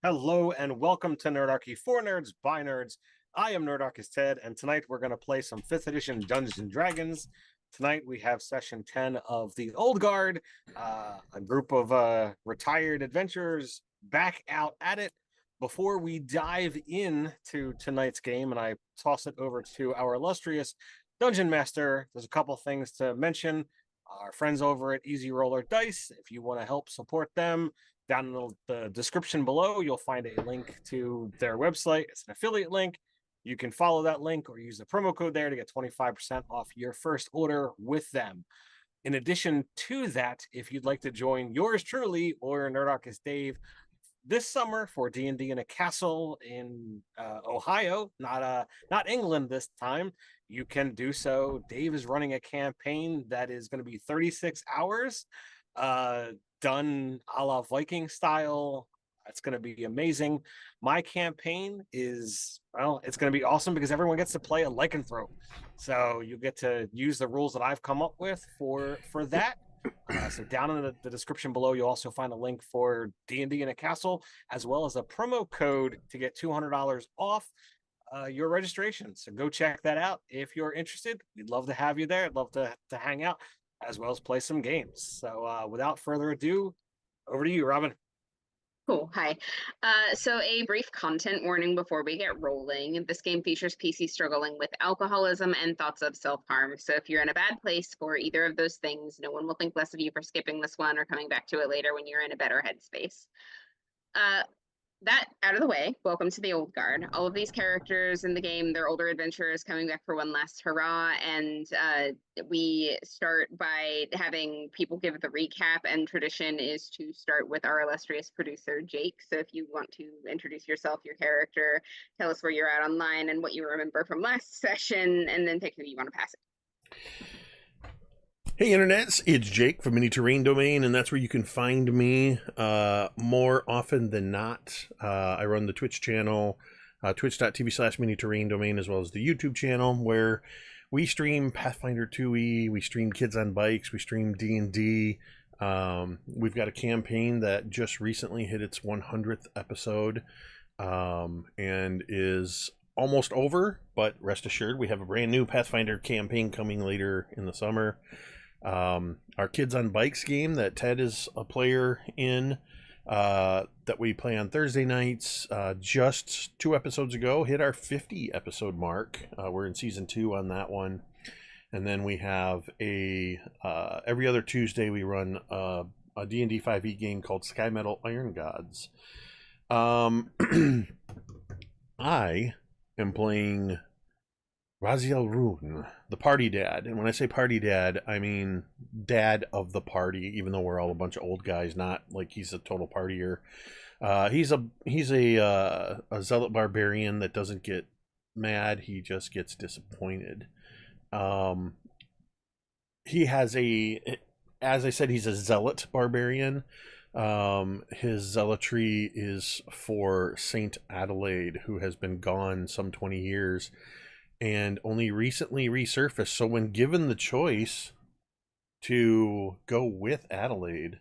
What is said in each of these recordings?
Hello and welcome to Nerdarchy for Nerds by Nerds. I am Nerdarchist Ted, and tonight we're going to play some 5th edition Dungeons and Dragons. Tonight we have session 10 of the Old Guard, a group of retired adventurers back out at it. Before we dive into tonight's game and I toss it over to our illustrious Dungeon Master, there's a couple things to mention. Our friends over at Easy Roller Dice, if you want to help support them, down in the description below, you'll find a link to their website. It's an affiliate link. You can follow that link or use the promo code there to get 25% off your first order with them. In addition to that, if you'd like to join yours truly or Nerdarchist Dave this summer for D&D in a castle in Ohio, not England this time, you can do so. Dave is running a campaign that is going to be 36 hours, done a la Viking style. It's going to be amazing. My campaign is, well, it's going to be awesome because everyone gets to play a lycanthrope. So you get to use the rules that I've come up with for that. So down in the description below, you'll also find a link for D&D in a castle, as well as a promo code to get $200 off your registration. So go check that out if you're interested. We'd love to have you there. I'd love to hang out as well as play some games. So without further ado, over to you, Robin. Cool. Hi. So a brief content warning before we get rolling. This game features PC struggling with alcoholism and thoughts of self-harm. So if you're in a bad place for either of those things, no one will think less of you for skipping this one or coming back to it later when you're in a better headspace. That out of the way, welcome to the Old Guard. All of these characters in the game, they're older adventurers coming back for one last hurrah, and we start by having people give the recap, and tradition is to start with our illustrious producer, Jake. So if you want to introduce yourself, your character, tell us where you're at online and what you remember from last session, and then pick who you want to pass it. Hey internets, it's Jake from Mini Terrain Domain, and that's where you can find me more often than not. I run the Twitch channel, twitch.tv/Mini Terrain Domain, as well as the YouTube channel, where we stream Pathfinder 2e, we stream Kids on Bikes, we stream D&D. We've got a campaign that just recently hit its 100th episode and is almost over, but rest assured we have a brand new Pathfinder campaign coming later in the summer. Our Kids on Bikes game that Ted is a player in, that we play on Thursday nights, just 2 episodes ago hit our 50 episode mark. We're in season 2 on that one. And then we have every other Tuesday we run a D&D 5e game called Sky Metal Iron Gods. I am playing Raziel Rune, the party dad. And when I say party dad, I mean dad of the party, even though we're all a bunch of old guys, not like he's a total partier. He's a zealot barbarian that doesn't get mad, he just gets disappointed. He has as I said, he's a zealot barbarian. His zealotry is for Saint Adelaide, who has been gone some 20 years and only recently resurfaced. So when given the choice to go with Adelaide,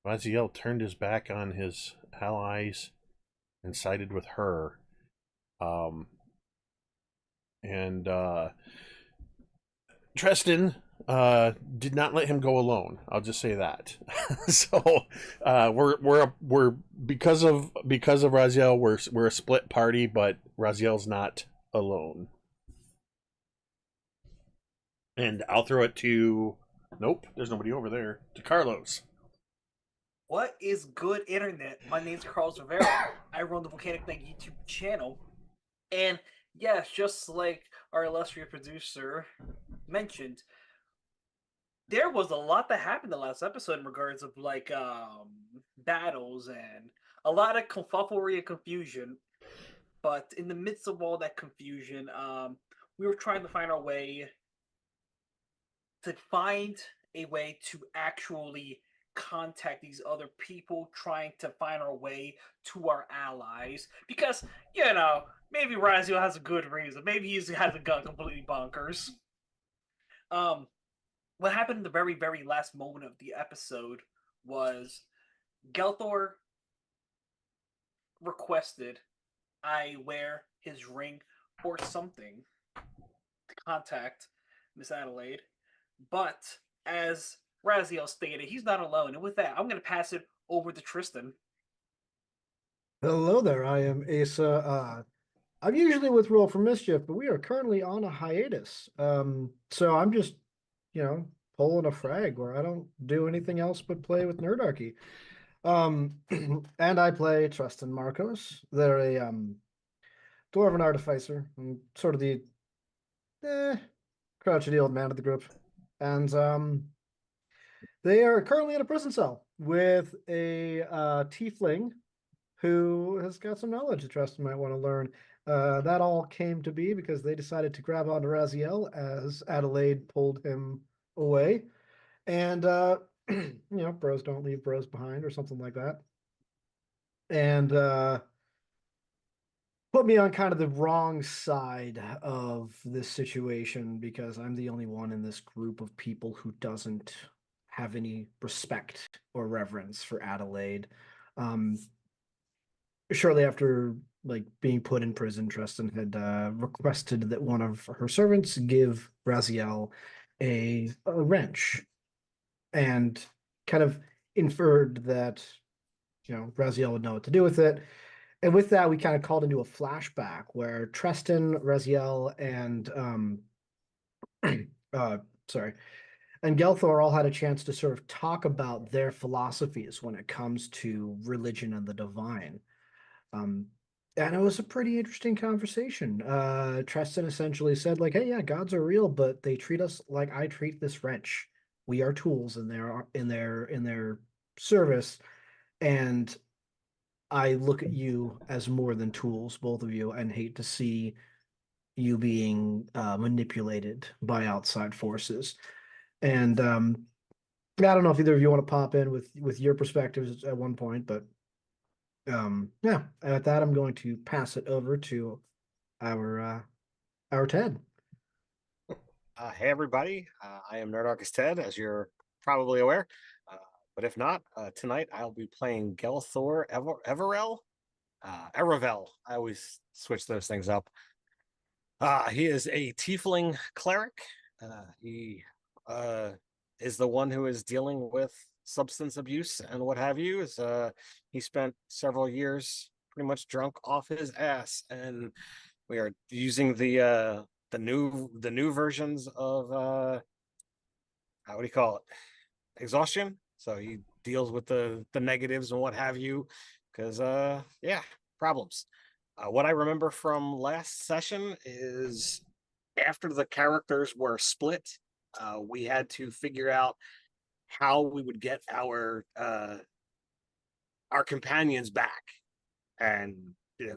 Raziel turned his back on his allies and sided with her. Treston did not let him go alone. I'll just say that. So we're because of Raziel, we're a split party, but Raziel's not alone. And I'll throw it to... Nope, there's nobody over there. To Carlos. What is good, internet? My name's Carlos Rivera. I run the Volcanic Knight YouTube channel. And yes, just like our illustrious producer mentioned, there was a lot that happened the last episode in regards of battles and a lot of confufflery and confusion. But in the midst of all that confusion, we were trying to find a way to actually contact these other people, trying to find our way to our allies. Because, maybe Raziel has a good reason. Maybe he hasn't gone completely bonkers. What happened in the very, very last moment of the episode was Gelthor requested I wear his ring or something to contact Miss Adelaide. But as Raziel stated, he's not alone. And with that, I'm going to pass it over to Tristan. Hello there, I am Asa. I'm usually with Roll for Mischief, but we are currently on a hiatus. So I'm just, pulling a frag where I don't do anything else but play with Nerdarchy. And I play Tristan Marcos. They're a dwarven artificer, and sort of the crotchety old man of the group. And they are currently in a prison cell with a tiefling who has got some knowledge that Tristan might want to learn. That all came to be because they decided to grab onto Raziel as Adelaide pulled him away. And, bros don't leave bros behind or something like that. And put me on kind of the wrong side of this situation because I'm the only one in this group of people who doesn't have any respect or reverence for Adelaide. Shortly after being put in prison, Tristan had requested that one of her servants give Raziel a wrench, and kind of inferred that Raziel would know what to do with it. And with that, we kind of called into a flashback where Tristan, Raziel, and and Gelthor all had a chance to sort of talk about their philosophies when it comes to religion and the divine. And it was a pretty interesting conversation. Tristan essentially said, hey, yeah, gods are real, but they treat us like I treat this wrench. We are tools in their service, and I look at you as more than tools, both of you, and hate to see you being manipulated by outside forces. And I don't know if either of you want to pop in with your perspectives at one point, but yeah, at that, I'm going to pass it over to our Ted. Hey everybody, I am Nerdarchist Ted, as you're probably aware. But if not, tonight I'll be playing Gelthor Everell. Erevel. I always switch those things up. He is a tiefling cleric. He is the one who is dealing with substance abuse and what have you. He spent several years pretty much drunk off his ass, and we are using the new versions of what do you call it? Exhaustion. So he deals with the negatives and what have you, because yeah, problems. What I remember from last session is after the characters were split, we had to figure out how we would get our companions back, and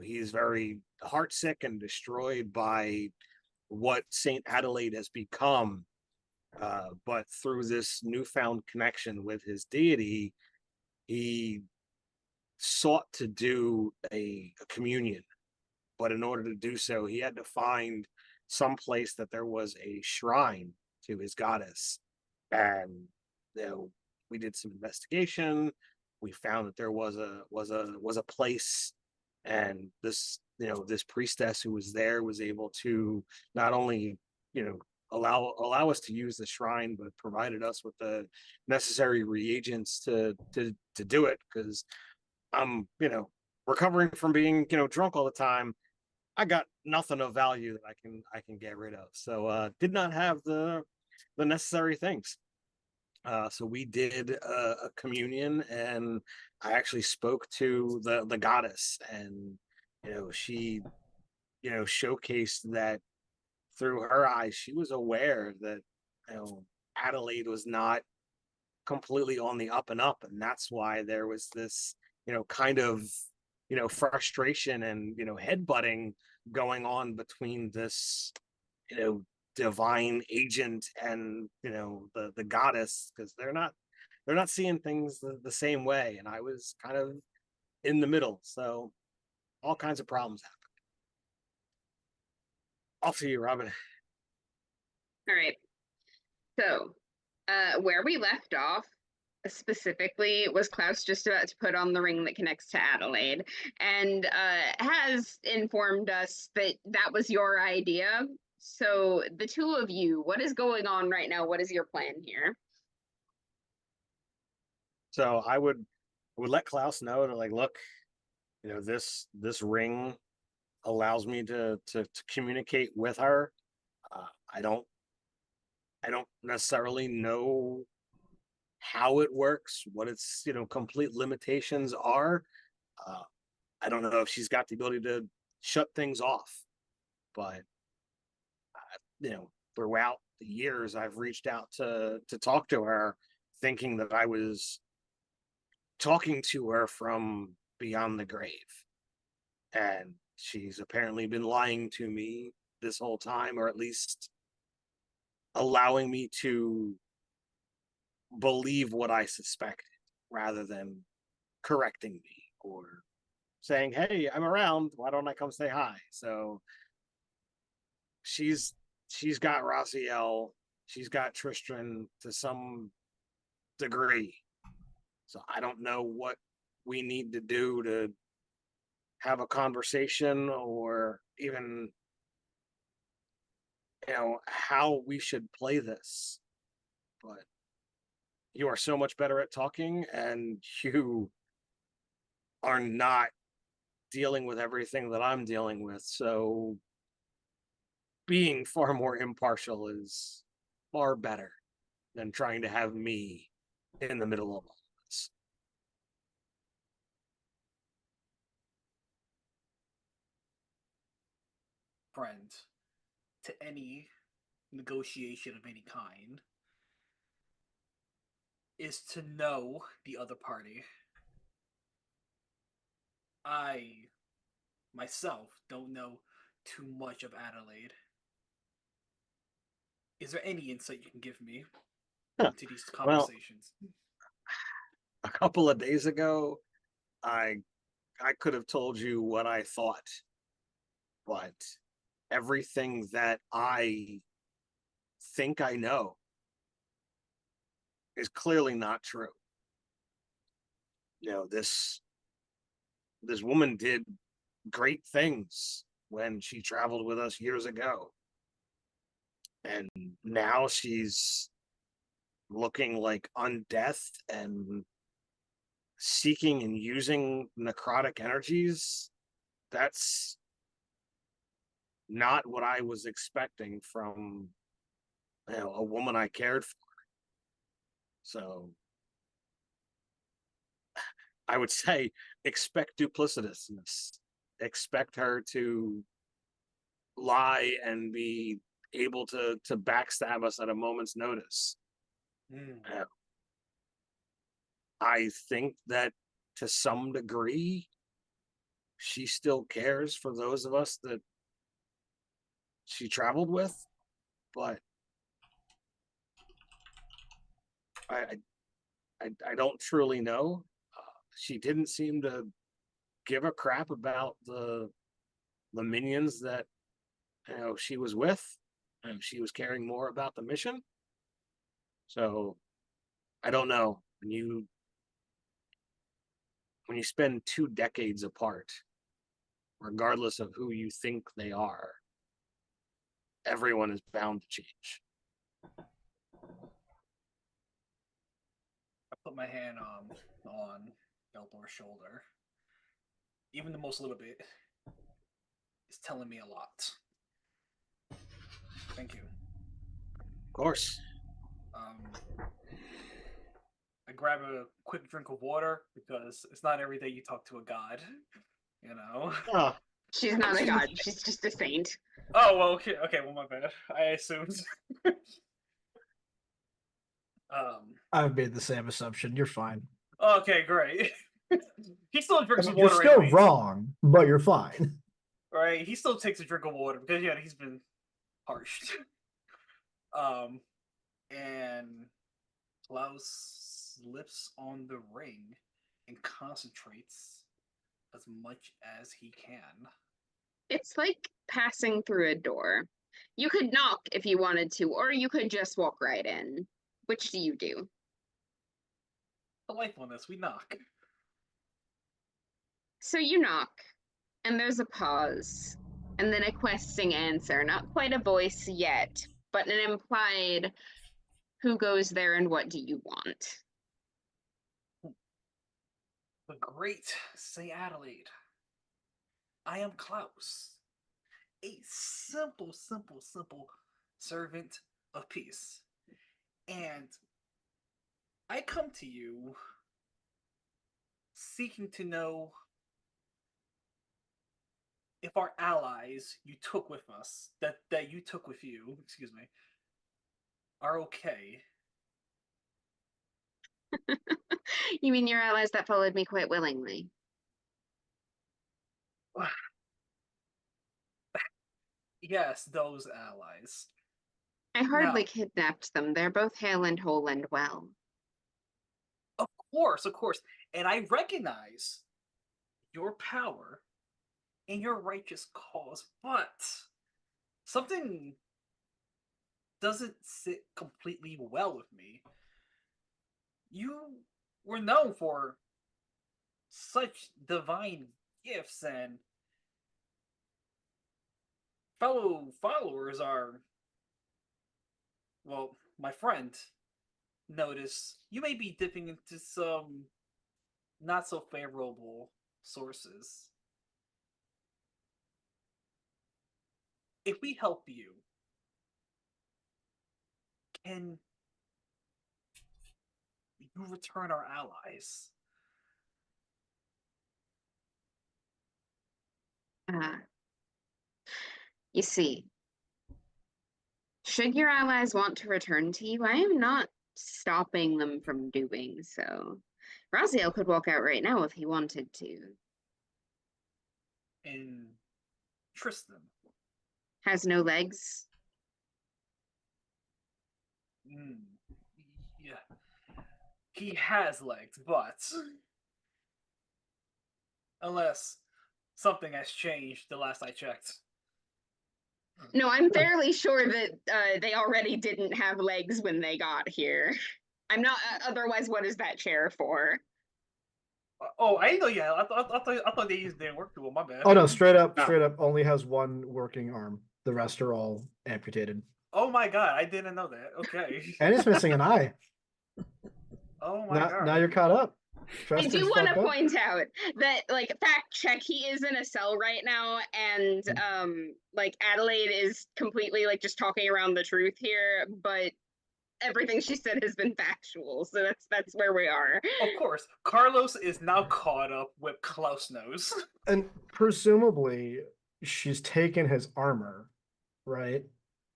he's very heartsick and destroyed by what Saint Adelaide has become. But through this newfound connection with his deity, he sought to do a communion. But in order to do so, he had to find some place that there was a shrine to his goddess. And we did some investigation. We found that there was a place, and this priestess who was there was able to not only allow us to use the shrine, but provided us with the necessary reagents to do it, because I'm recovering from being drunk all the time. I got nothing of value that I can get rid of, so did not have the necessary things. So we did a communion, and I actually spoke to the goddess, and she showcased that through her eyes she was aware that Adelaide was not completely on the up and up, and that's why there was this kind of frustration and headbutting going on between this divine agent and the goddess, because they're not seeing things the same way, and I was kind of in the middle, so all kinds of problems happen. Off to you, Robin. All right. So, where we left off, specifically was Klaus just about to put on the ring that connects to Adelaide, and has informed us that that was your idea. So the two of you, what is going on right now? What is your plan here? So I would let Klaus know to, like, look, this ring allows me to communicate with her. Uh, I don't I don't necessarily know how it works, what its complete limitations are. Uh, I don't know if she's got the ability to shut things off, but throughout the years, I've reached out to talk to her, thinking that I was talking to her from beyond the grave, and she's apparently been lying to me this whole time, or at least allowing me to believe what I suspected rather than correcting me or saying, "Hey, I'm around. Why don't I come say hi?" So she's got Raziel, she's got Tristan to some degree. So I don't know what we need to do to have a conversation, or even how we should play this. But you are so much better at talking, and you are not dealing with everything that I'm dealing with. So being far more impartial is far better than trying to have me in the middle of all this. Friend, to any negotiation of any kind is to know the other party. I myself don't know too much of Adelaide. Is there any insight you can give me into these Well, conversations? a couple of days ago, I could have told you what I thought, but everything that I think I know is clearly not true. This woman did great things when she traveled with us years ago, and now she's looking like undeath and seeking and using necrotic energies. That's not what I was expecting from a woman I cared for. So I would say expect duplicitousness. Expect her to lie and be able to backstab us at a moment's notice. I think that to some degree, she still cares for those of us that she traveled with, but I don't truly know. She didn't seem to give a crap about the minions that she was with, and she was caring more about the mission. So I don't know. When you spend 2 decades apart, regardless of who you think they are, everyone is bound to change. I put my hand on Eldor's shoulder. Even the most little bit is telling me a lot. Thank you. Of course. I grab a quick drink of water because it's not every day you talk to a god, Oh, She's not a god, she's just a saint. Oh, well, okay, well, my bad. I assumed. I've made the same assumption. You're fine. Okay, great. He still drinks some You're water. still anyways. wrong, but you're fine. Right? He still takes a drink of water because he's been harshed. And Klaus slips on the ring and concentrates as much as he can. It's like passing through a door. You could knock if you wanted to, or you could just walk right in. Which do you do? politeness. We knock. So you knock, and there's a pause, and then a questing answer. Not quite a voice yet, but an implied, who goes there and what do you want? The great St. Adelaide. I am Claus, a simple servant of peace. And I come to you seeking to know if our allies you took with us, that you took with you, excuse me, are okay. You mean your allies that followed me quite willingly? Yes, those allies. I hardly Now, kidnapped them. They're both hale and whole and well. of course. And I recognize your power and your righteous cause, but something doesn't sit completely well with me. You were known for such divine gifts, and fellow followers are, well, my friend noticed you may be dipping into some not so favorable sources. If we help you, can you return our allies? You see, should your allies want to return to you, I am not stopping them from doing so. Raziel could walk out right now if he wanted to. And Tristan? Has no legs. Yeah. He has legs, but unless something has changed the last I checked. No, I'm fairly sure that they already didn't have legs when they got here. I'm not. Otherwise, what is that chair for? Oh, I didn't know. Yeah, I thought they used didn't work to him. My bad. Oh no, straight up No. only has one working arm. The rest are all amputated. Oh my god, I didn't know that. Okay. And it's missing an eye. Oh my god. Now you're caught up. I do want to fucked up. point out that, like, fact check, he is in a cell right now, and like Adelaide is completely like just talking around the truth here, but everything she said has been factual, so that's where we are. Of course, Carlos is now caught up with Klaus knows. And presumably she's taken his armor, right?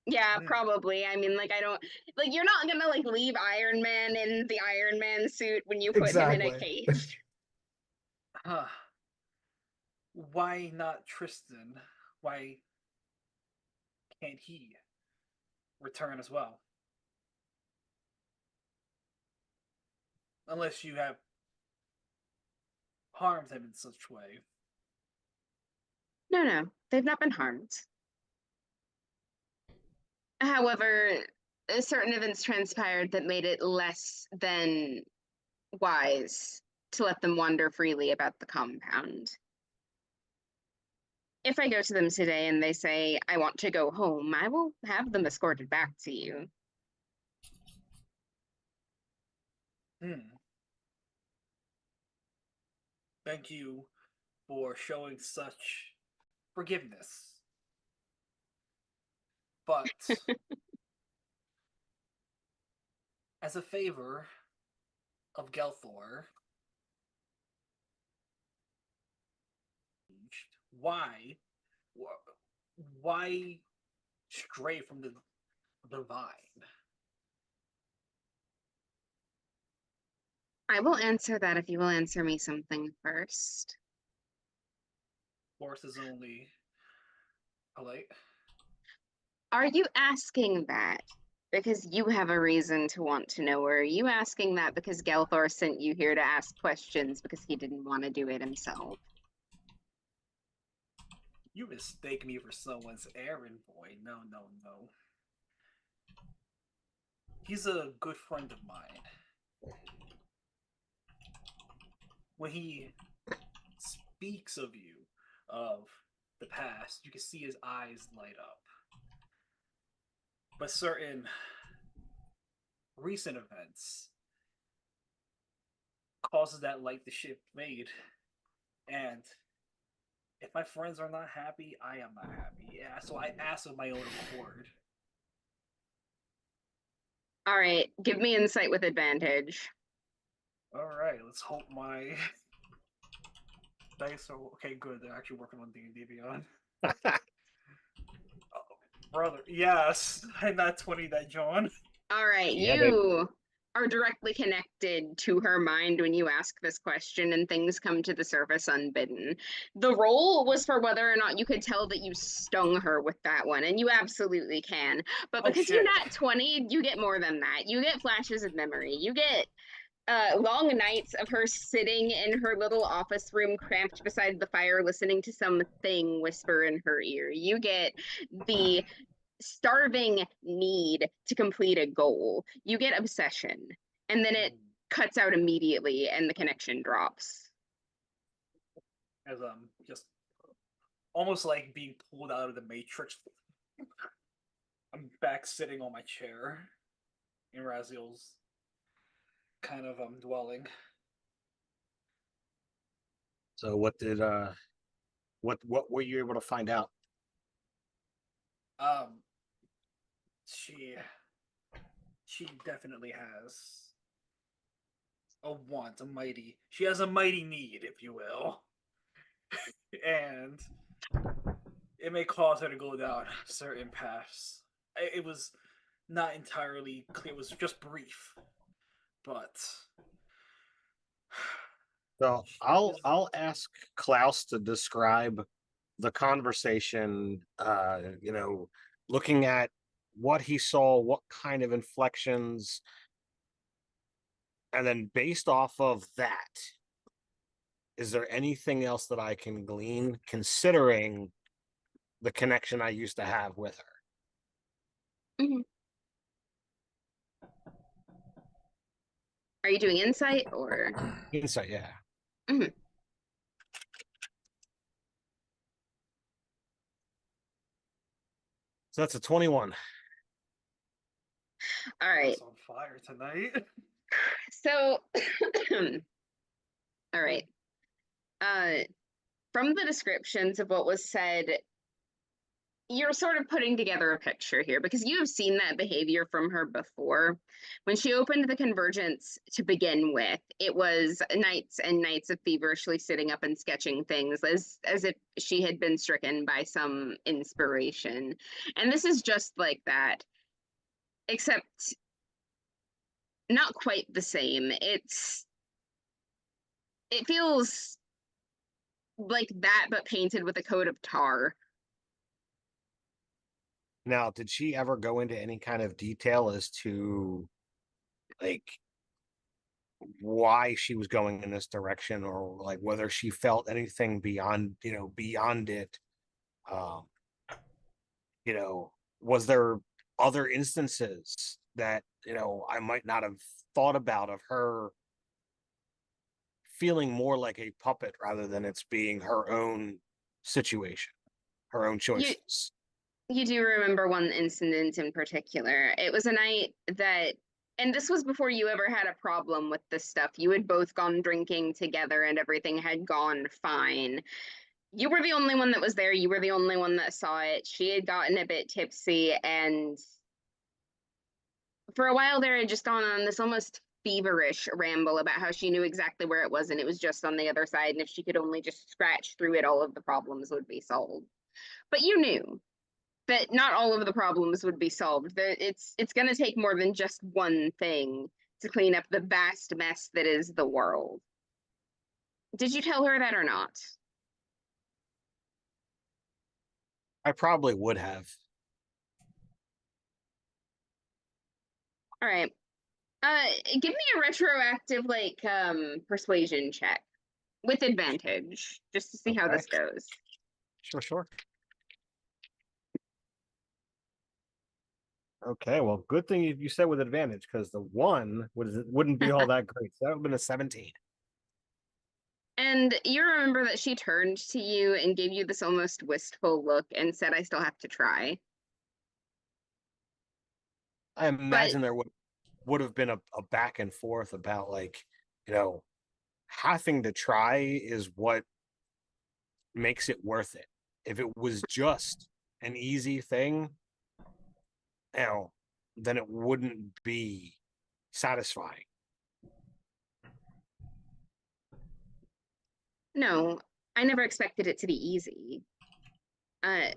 Yeah, probably. I mean, like, I don't like you're not gonna like leave Iron Man in the Iron Man suit when you put him in a cage. Why not Tristan? Why can't he return as well? Unless you have harmed him in such way. No, they've not been harmed. However, certain events transpired that made it less than wise to let them wander freely about the compound. If I go to them today and they say, I want to go home, I will have them escorted back to you. Thank you for showing such forgiveness. But as a favor of Gelthor, why stray from the divine? I will answer that if you will answer me something first. Force is only polite. Are you asking that because you have a reason to want to know, or are you asking that because Gelthor sent you here to ask questions because he didn't want to do it himself? You mistake me for someone's errand boy. No. He's a good friend of mine. when he speaks of you, of the past, you can see his eyes light up. But certain recent events causes that light to shift fade. And if my friends are not happy, I am not happy. Yeah, so I asked of my own accord. All right, give me insight with advantage. Alright, let's hope my dice are okay, good. They're actually working on D&D Beyond. Brother, yes, and not 20 that John. All right, Yeah, you are directly connected to her mind when you ask this question and things come to the surface unbidden. The roll was for whether or not you could tell that you stung her with that one, and you absolutely can. But Oh, because you're shit. not 20, you get more than that. You get flashes of memory. You get long nights of her sitting in her little office room cramped beside the fire listening to something whisper in her ear. You get the starving need to complete a goal. You get obsession, and then it cuts out immediately and the connection drops. As just almost like being pulled out of the Matrix. I'm back sitting on my chair in Raziel's kind of dwelling. So what were you able to find out? She definitely has a want, she has a mighty need, if you will. And it may cause her to go down certain paths. It was not entirely clear, it was just brief. But So I'll ask Klaus to describe the conversation, looking at what he saw, what kind of inflections, and then based off of that, is there anything else that I can glean considering the connection I used to have with her? Mhm. Are you doing insight or Insight? Yeah. Mhm. So that's a 21. All right. it's on fire tonight. So all right. From the descriptions of what was said, you're sort of putting together a picture here because you have seen that behavior from her before. When she opened the Convergence to begin with, it was nights and nights of feverishly sitting up and sketching things as if she had been stricken by some inspiration. And this is just like that, except not quite the same. It feels like that, but painted with a coat of tar. Now, did she ever go into any kind of detail as to like why she was going in this direction, or like whether she felt anything beyond it? Um, was there other instances that I might not have thought about of her feeling more like a puppet rather than it's being her own situation, her own choices? You do remember one incident in particular. It was a night that, and this was before you ever had a problem with this stuff. You had both gone drinking together and everything had gone fine. You were the only one that was there. You were the only one that saw it. She had gotten a bit tipsy, and for a while there, had just gone on this almost feverish ramble about how she knew exactly where it was and it was just on the other side. And if she could only just scratch through it, all of the problems would be solved. But you knew that not all of the problems would be solved. That it's going to take more than just one thing to clean up the vast mess that is the world. Did you tell her that or not? I probably would have. All right. Give me a retroactive persuasion check with advantage, just to see how Okay. this goes. Sure. Okay, well, good thing you said with advantage, because the one wouldn't be all that great. So that would have been a 17. And you remember that she turned to you and gave you this almost wistful look and said, I still have to try. I But imagine there would have been a back and forth about, like, you know, having to try is what makes it worth it. If it was just an easy thing, you know, then it wouldn't be satisfying. no, I never expected it to be easy. Uh,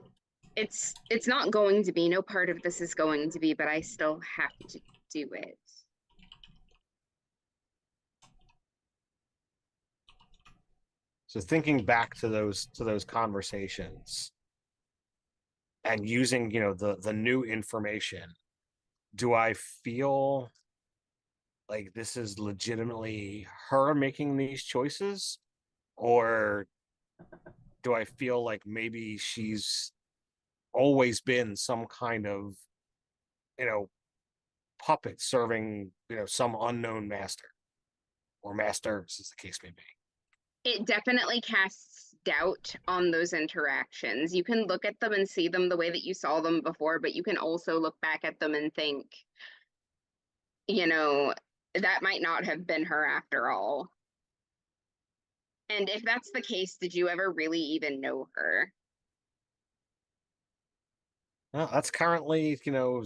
it's not going to be, no part of this is going to be, but I still have to do it. So thinking back to those conversations and using, you know, the new information, do I feel like this is legitimately her making these choices, or do I feel like maybe she's always been some kind of, you know, puppet serving, you know, some unknown master or masters, as the case may be? It definitely casts doubt on those interactions. You can look at them and see them the way that you saw them before, but you can also look back at them and think, you know, that might not have been her after all. And if that's the case, did you ever really even know her? Well, that's currently, you know,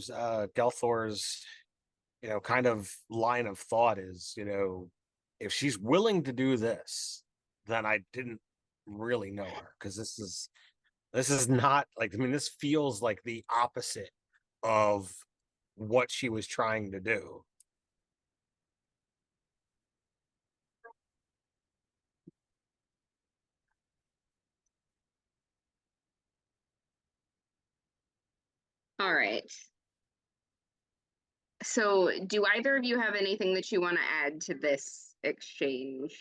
Gelthor's, you know, kind of line of thought is, you know, if she's willing to do this, then I didn't really know her, because this is not like, I mean, this feels like the opposite of what she was trying to do. All right. So, do either of you have anything that you want to add to this exchange?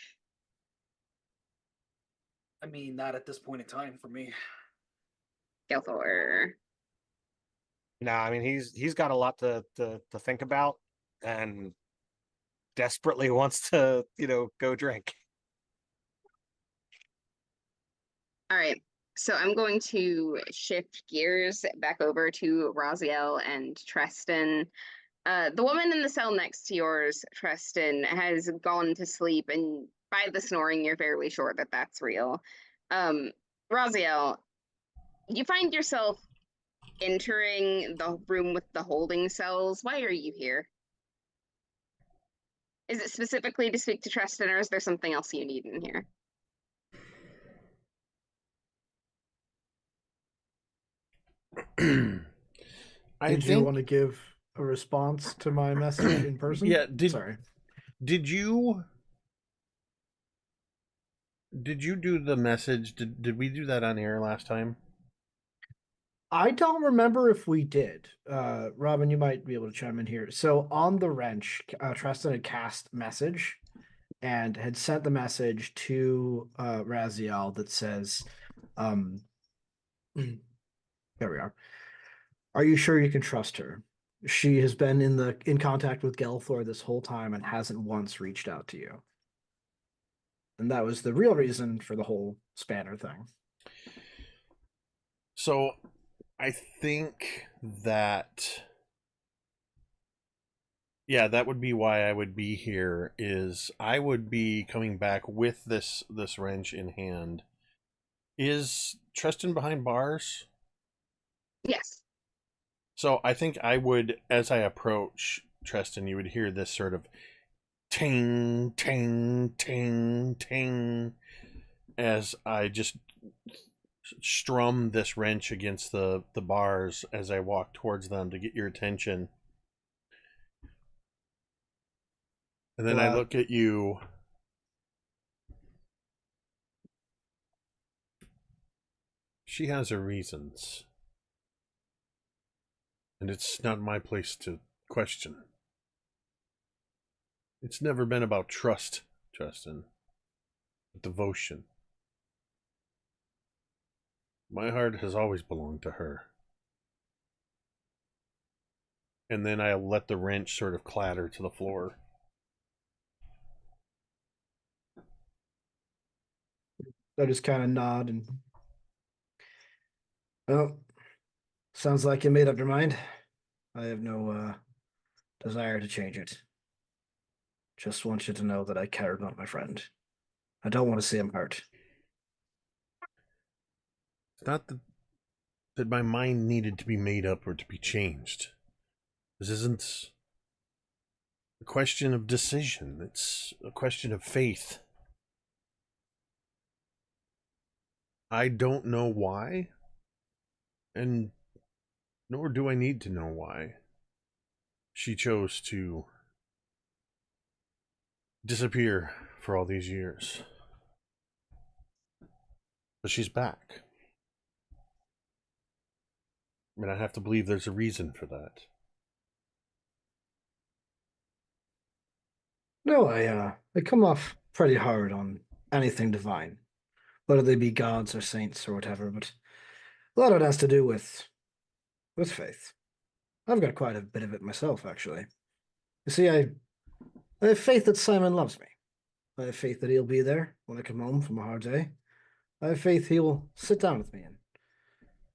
I mean, not at this point in time for me. Gelthor. No, I mean, he's got a lot to think about, and desperately wants to, you know, go drink. All right. So I'm going to shift gears back over to Raziel and Treston. The woman in the cell next to yours, Treston, has gone to sleep, and by the snoring, you're fairly sure that that's real. Raziel, you find yourself entering the room with the holding cells. Why are you here? Is it specifically to speak to Treston, or is there something else you need in here? Did you want to give a response to my message in person? Yeah, Sorry. Did you do the message? Did we do that on air last time? I don't remember if we did. Robin, you might be able to chime in here. So on the wrench, Tristan had cast message and had sent the message to Raziel that says, there we are. Are you sure you can trust her? She has been in contact with Gelthor this whole time and hasn't once reached out to you. And that was the real reason for the whole spanner thing. So I think that, yeah, that would be why I would be here, is I would be coming back with this wrench in hand. Is Tristan behind bars? Yes. So I think I would, as I approach Tristan, you would hear this sort of ting, ting, ting, ting, as I just strum this wrench against the bars as I walk towards them to get your attention. And then I look at you. She has her reasons. And it's not my place to question. It's never been about trust, Justin. But devotion. My heart has always belonged to her. And then I let the wrench sort of clatter to the floor. I just kind of nod and. Well, sounds like you made up your mind. I have no desire to change it. Just want you to know that I care about my friend. I don't want to see him hurt. It's not that my mind needed to be made up or to be changed. This isn't a question of decision. It's a question of faith. I don't know why, and nor do I need to know why she chose to disappear for all these years. But she's back. I mean, I have to believe there's a reason for that. No, I come off pretty hard on anything divine, whether they be gods or saints or whatever, but a lot of it has to do with faith. I've got quite a bit of it myself, actually. You see, I have faith that Simon loves me. I have faith that he'll be there when I come home from a hard day. I have faith he will sit down with me and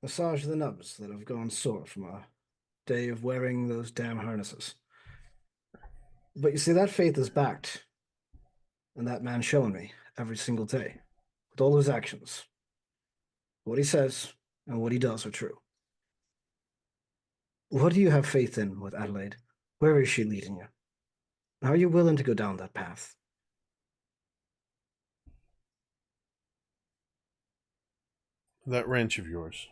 massage the nubs that have gone sore from a day of wearing those damn harnesses. But you see, that faith is backed, and that man showing me every single day, with all his actions. What he says and what he does are true. What do you have faith in with Adelaide? Where is she leading you? Are you willing to go down that path? That wrench of yours.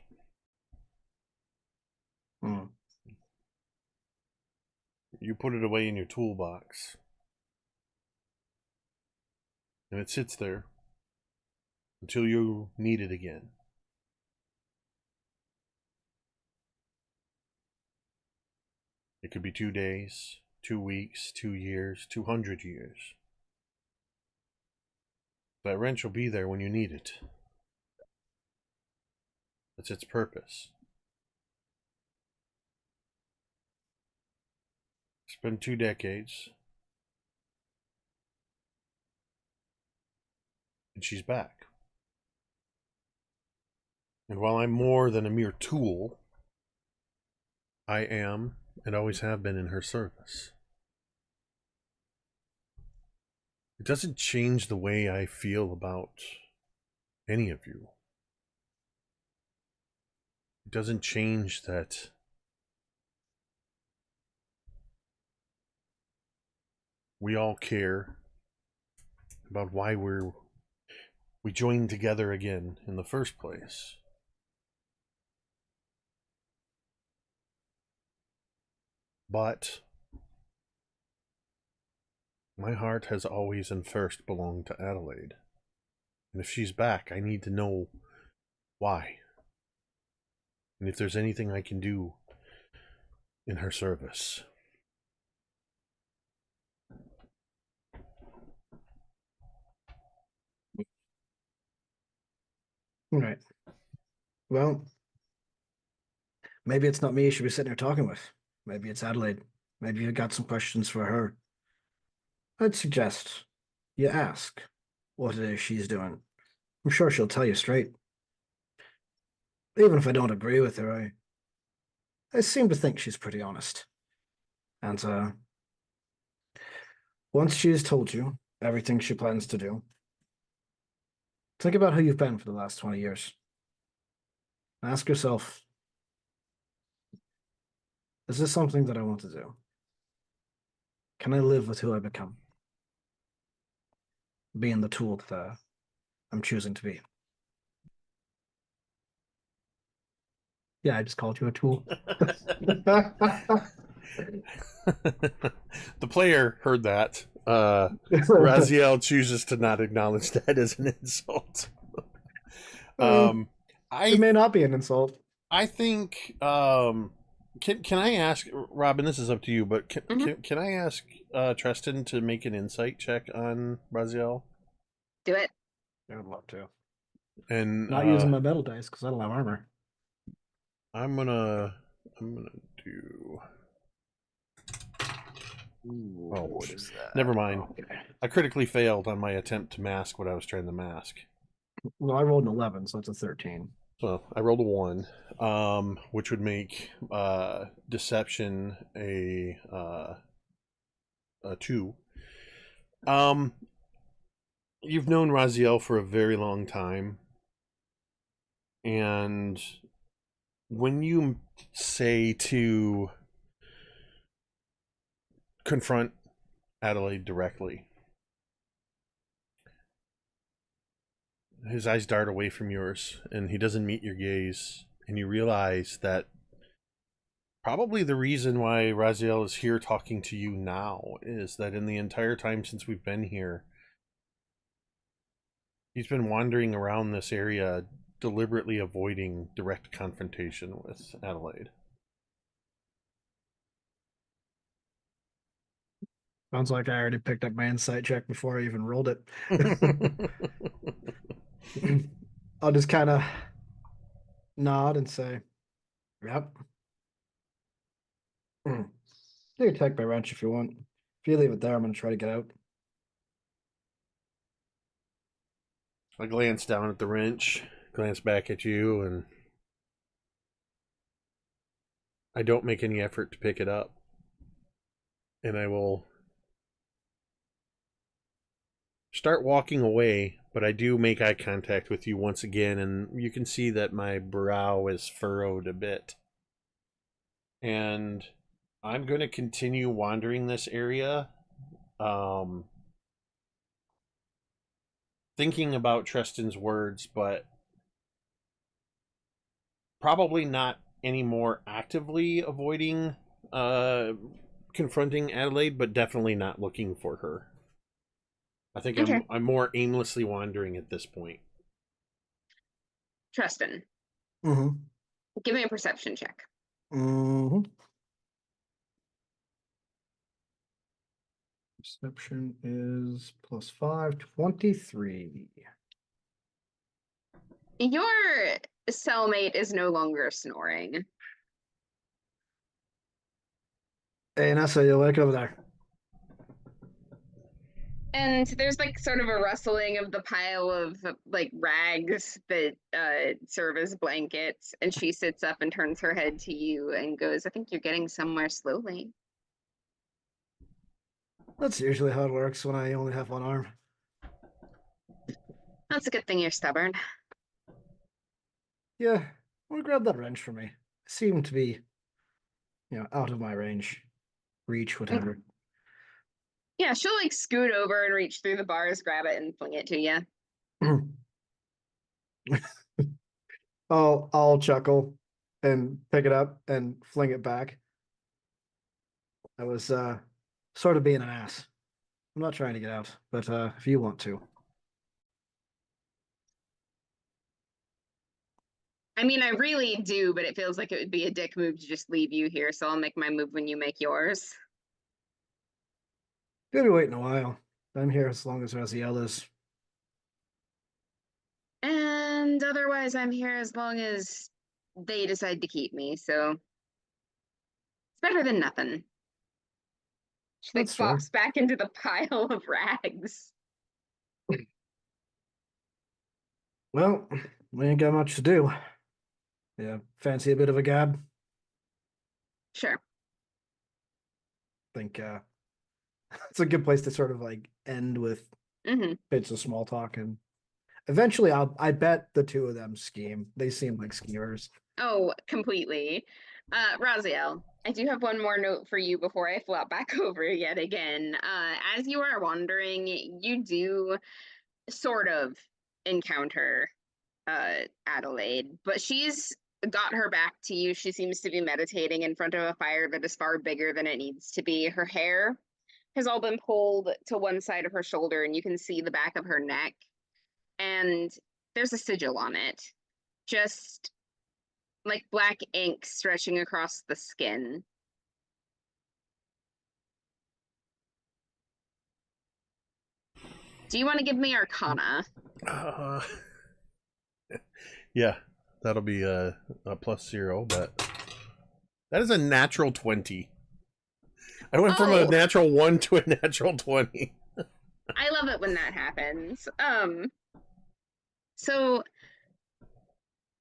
You put it away in your toolbox. And it sits there until you need it again. It could be 2 days, 2 weeks, 2 years, 200 years. That wrench will be there when you need it. That's its purpose. It's been 2 decades. And she's back. And while I'm more than a mere tool, I am and always have been in her service. It doesn't change the way I feel about any of you. It doesn't change that we all care about why we joined together again in the first place. But my heart has always and first belonged to Adelaide. And if she's back, I need to know why. And if there's anything I can do in her service. All right. Well, maybe it's not me you should be sitting here talking with. Maybe it's Adelaide. Maybe you got some questions for her. I'd suggest you ask what it is she's doing. I'm sure she'll tell you straight. Even if I don't agree with her, I seem to think she's pretty honest. And once she's told you everything she plans to do, think about who you've been for the last 20 years. Ask yourself, is this something that I want to do? Can I live with who I become? Being the tool that I'm choosing to be. Yeah, I just called you a tool. The player heard that. Raziel chooses to not acknowledge that as an insult. It may not be an insult. I think. Can I ask Robin? This is up to you, but can I ask Tristan to make an insight check on Raziel? Do it. I would love to. And not using my metal dice because I don't have armor. I'm gonna do. Ooh, oh, what is that? Never mind. Okay. I critically failed on my attempt to mask what I was trying to mask. Well, I rolled an 11, so that's a 13. So I rolled a 1, which would make deception a 2. You've known Raziel for a very long time, and when you say to confront Adelaide directly, his eyes dart away from yours, and he doesn't meet your gaze, and you realize that probably the reason why Raziel is here talking to you now is that in the entire time since we've been here, he's been wandering around this area, deliberately avoiding direct confrontation with Adelaide. Sounds like I already picked up my insight check before I even rolled it. I'll just kind of nod and say, yep. You can take my wrench if you want. If you leave it there, I'm going to try to get out. I glance down at the wrench, glance back at you, and I don't make any effort to pick it up. And I will start walking away, but I do make eye contact with you once again, and you can see that my brow is furrowed a bit. And I'm going to continue wandering this area, thinking about Tristan's words, but probably not any more actively avoiding confronting Adelaide, but definitely not looking for her. I think Okay. I'm more aimlessly wandering at this point. Tristan, Mm-hmm. give me a perception check. Mm-hmm. Perception is +5, 23. Your cellmate is no longer snoring. Hey, Nessa, you awake over there? And there's like sort of a rustling of the pile of like rags that serve as blankets. And she sits up and turns her head to you and goes, I think you're getting somewhere slowly. That's usually how it works when I only have one arm. That's a good thing you're stubborn. Yeah, want to grab that wrench for me. It seemed to be, out of my reach, whatever. Yeah, she'll like scoot over and reach through the bars, grab it, and fling it to you. I'll chuckle and pick it up and fling it back. I was sort of being an ass. I'm not trying to get out, but if you want to. I mean, I really do, but it feels like it would be a dick move to just leave you here, so I'll make my move when you make yours. Gonna be waiting a while. I'm here as long as Raziel is. And otherwise, I'm here as long as they decide to keep me, so it's better than nothing. She like That's fair. flops back into the pile of rags. Well, we ain't got much to do. Yeah, fancy a bit of a gab? Sure. Think it's a good place to sort of like end with Mm-hmm. bits of small talk, and eventually I bet the two of them scheme. They seem like schemers. Oh, completely. Raziel, I do have one more note for you before I flop back over yet again. As you are wandering, you do sort of encounter Adelaide, but she's got her back to you. She seems to be meditating in front of a fire that is far bigger than it needs to be. Her hair has all been pulled to one side of her shoulder, and you can see the back of her neck. And there's a sigil on it. Just like black ink stretching across the skin. Do you want to give me Arcana? Yeah, that'll be a +0, but that is a natural 20. I went from a natural 1 to a natural 20. I love it when that happens. So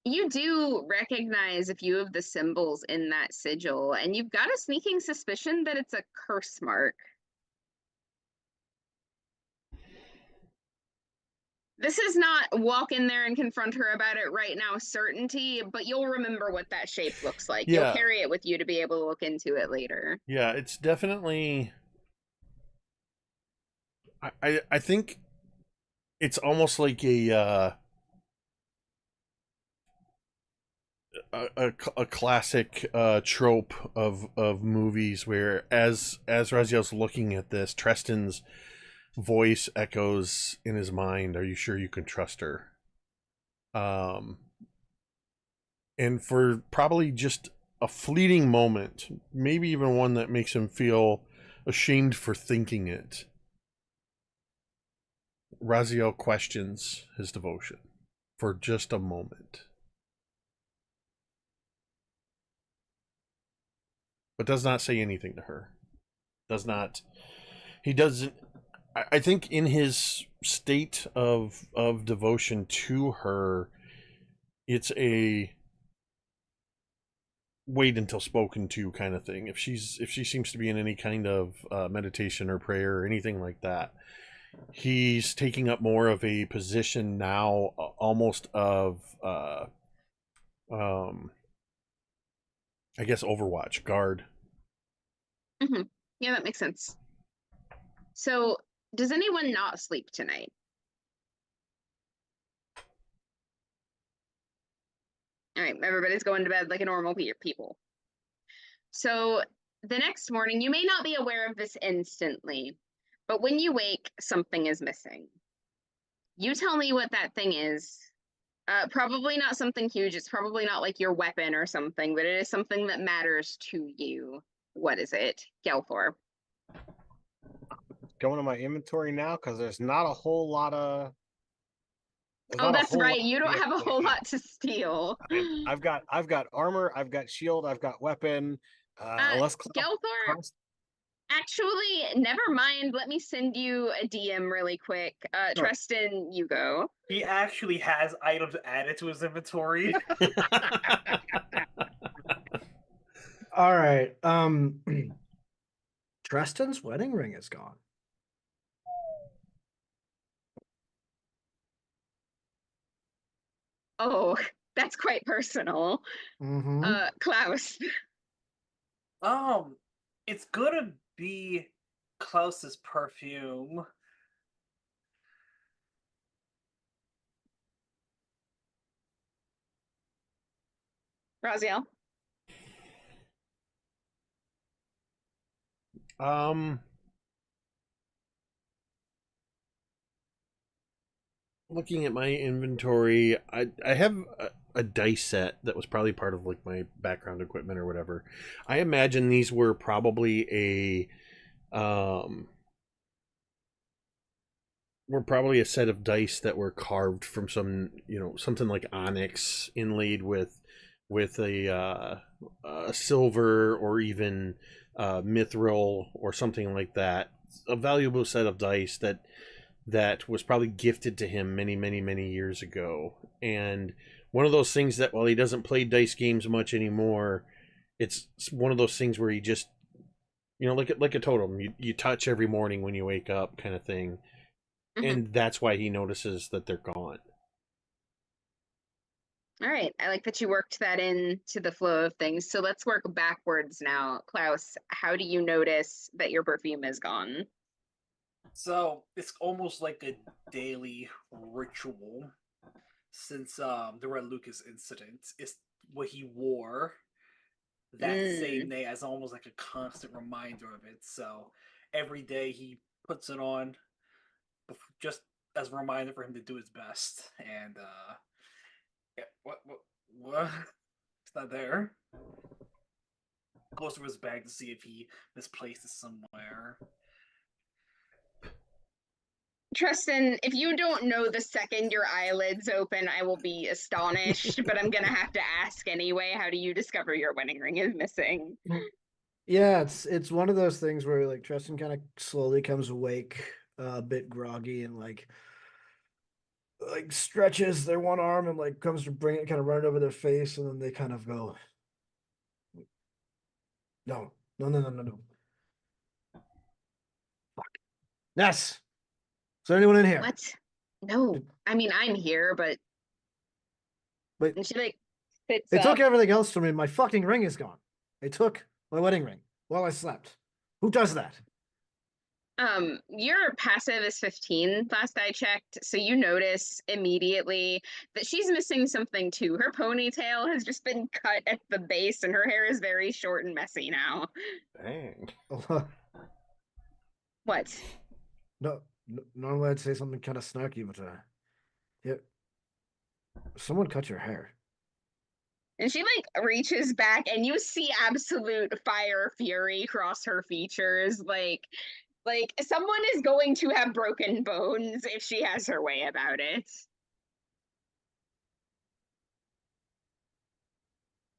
you do recognize a few of the symbols in that sigil, and you've got a sneaking suspicion that it's a curse mark. This is not walk in there and confront her about it right now certainty, but you'll remember what that shape looks like. You'll Yeah. carry it with you to be able to look into it later. Yeah, it's definitely. I think it's almost like a classic trope of movies where as Raziel's looking at this, Tristan's voice echoes in his mind, "Are you sure you can trust her?" And for probably just a fleeting moment, maybe even one that makes him feel ashamed for thinking it, Raziel questions his devotion for just a moment. But does not say anything to her. Does not. He doesn't. I think in his state of devotion to her, it's a wait until spoken to kind of thing. If she seems to be in any kind of meditation or prayer or anything like that, he's taking up more of a position now, almost of I guess Overwatch guard. Mm-hmm. Yeah, that makes sense. So, does anyone not sleep tonight? All right, everybody's going to bed like a normal people. So, the next morning, you may not be aware of this instantly, but when you wake, something is missing. You tell me what that thing is. Probably not something huge. It's probably not like your weapon or something, but it is something that matters to you. What is it? Gelthor. Going to my inventory now because there's not a whole lot of. Oh, that's right. You don't have a whole lot to steal. I've got armor, I've got shield, I've got weapon. Unless Gelthor, actually, never mind. Let me send you a DM really quick. Sure. Tristan, you go. He actually has items added to his inventory. All right. Tristan's wedding ring is gone. Oh, that's quite personal. Mm-hmm. Klaus. It's gonna be Klaus's perfume. Raziel. Looking at my inventory, I have a dice set that was probably part of like my background equipment or whatever. I imagine these were probably a set of dice that were carved from some, something like onyx inlaid with a silver or even mithril or something like that. A valuable set of dice that was probably gifted to him many, many, many years ago. And one of those things that while he doesn't play dice games much anymore, it's one of those things where he just, like a totem, you touch every morning when you wake up kind of thing. Mm-hmm. And that's why he notices that they're gone. All right. I like that you worked that into the flow of things. So let's work backwards now. Klaus, how do you notice that your perfume is gone? So it's almost like a daily ritual since the Red Lucas incident. It's what he wore that same day as almost like a constant reminder of it. So every day he puts it on just as a reminder for him to do his best. And yeah, what? It's not there. Goes to his bag to see if he misplaced it somewhere. Tristan, if you don't know the second your eyelids open, I will be astonished, but I'm gonna have to ask anyway. How do you discover your wedding ring is missing? Yeah, it's one of those things where like Tristan kind of slowly comes awake, a bit groggy, and like like stretches their one arm and like comes to bring it, kind of run it over their face, and then they kind of go, no, no, no, no, no, no. Fuck. Ness, is there anyone in here? What? No. I mean, I'm here, but Wait, and she like sits they up. took everything else from me. My fucking ring is gone. They took my wedding ring while I slept. Who does that? Your passive is 15 last I checked, so you notice immediately that she's missing something too. Her ponytail has just been cut at the base and her hair is very short and messy now. Dang. What? No, normally I'd say something kind of snarky, but yeah, someone cut your hair. And she like reaches back and you see absolute fire fury cross her features. Like someone is going to have broken bones if she has her way about it.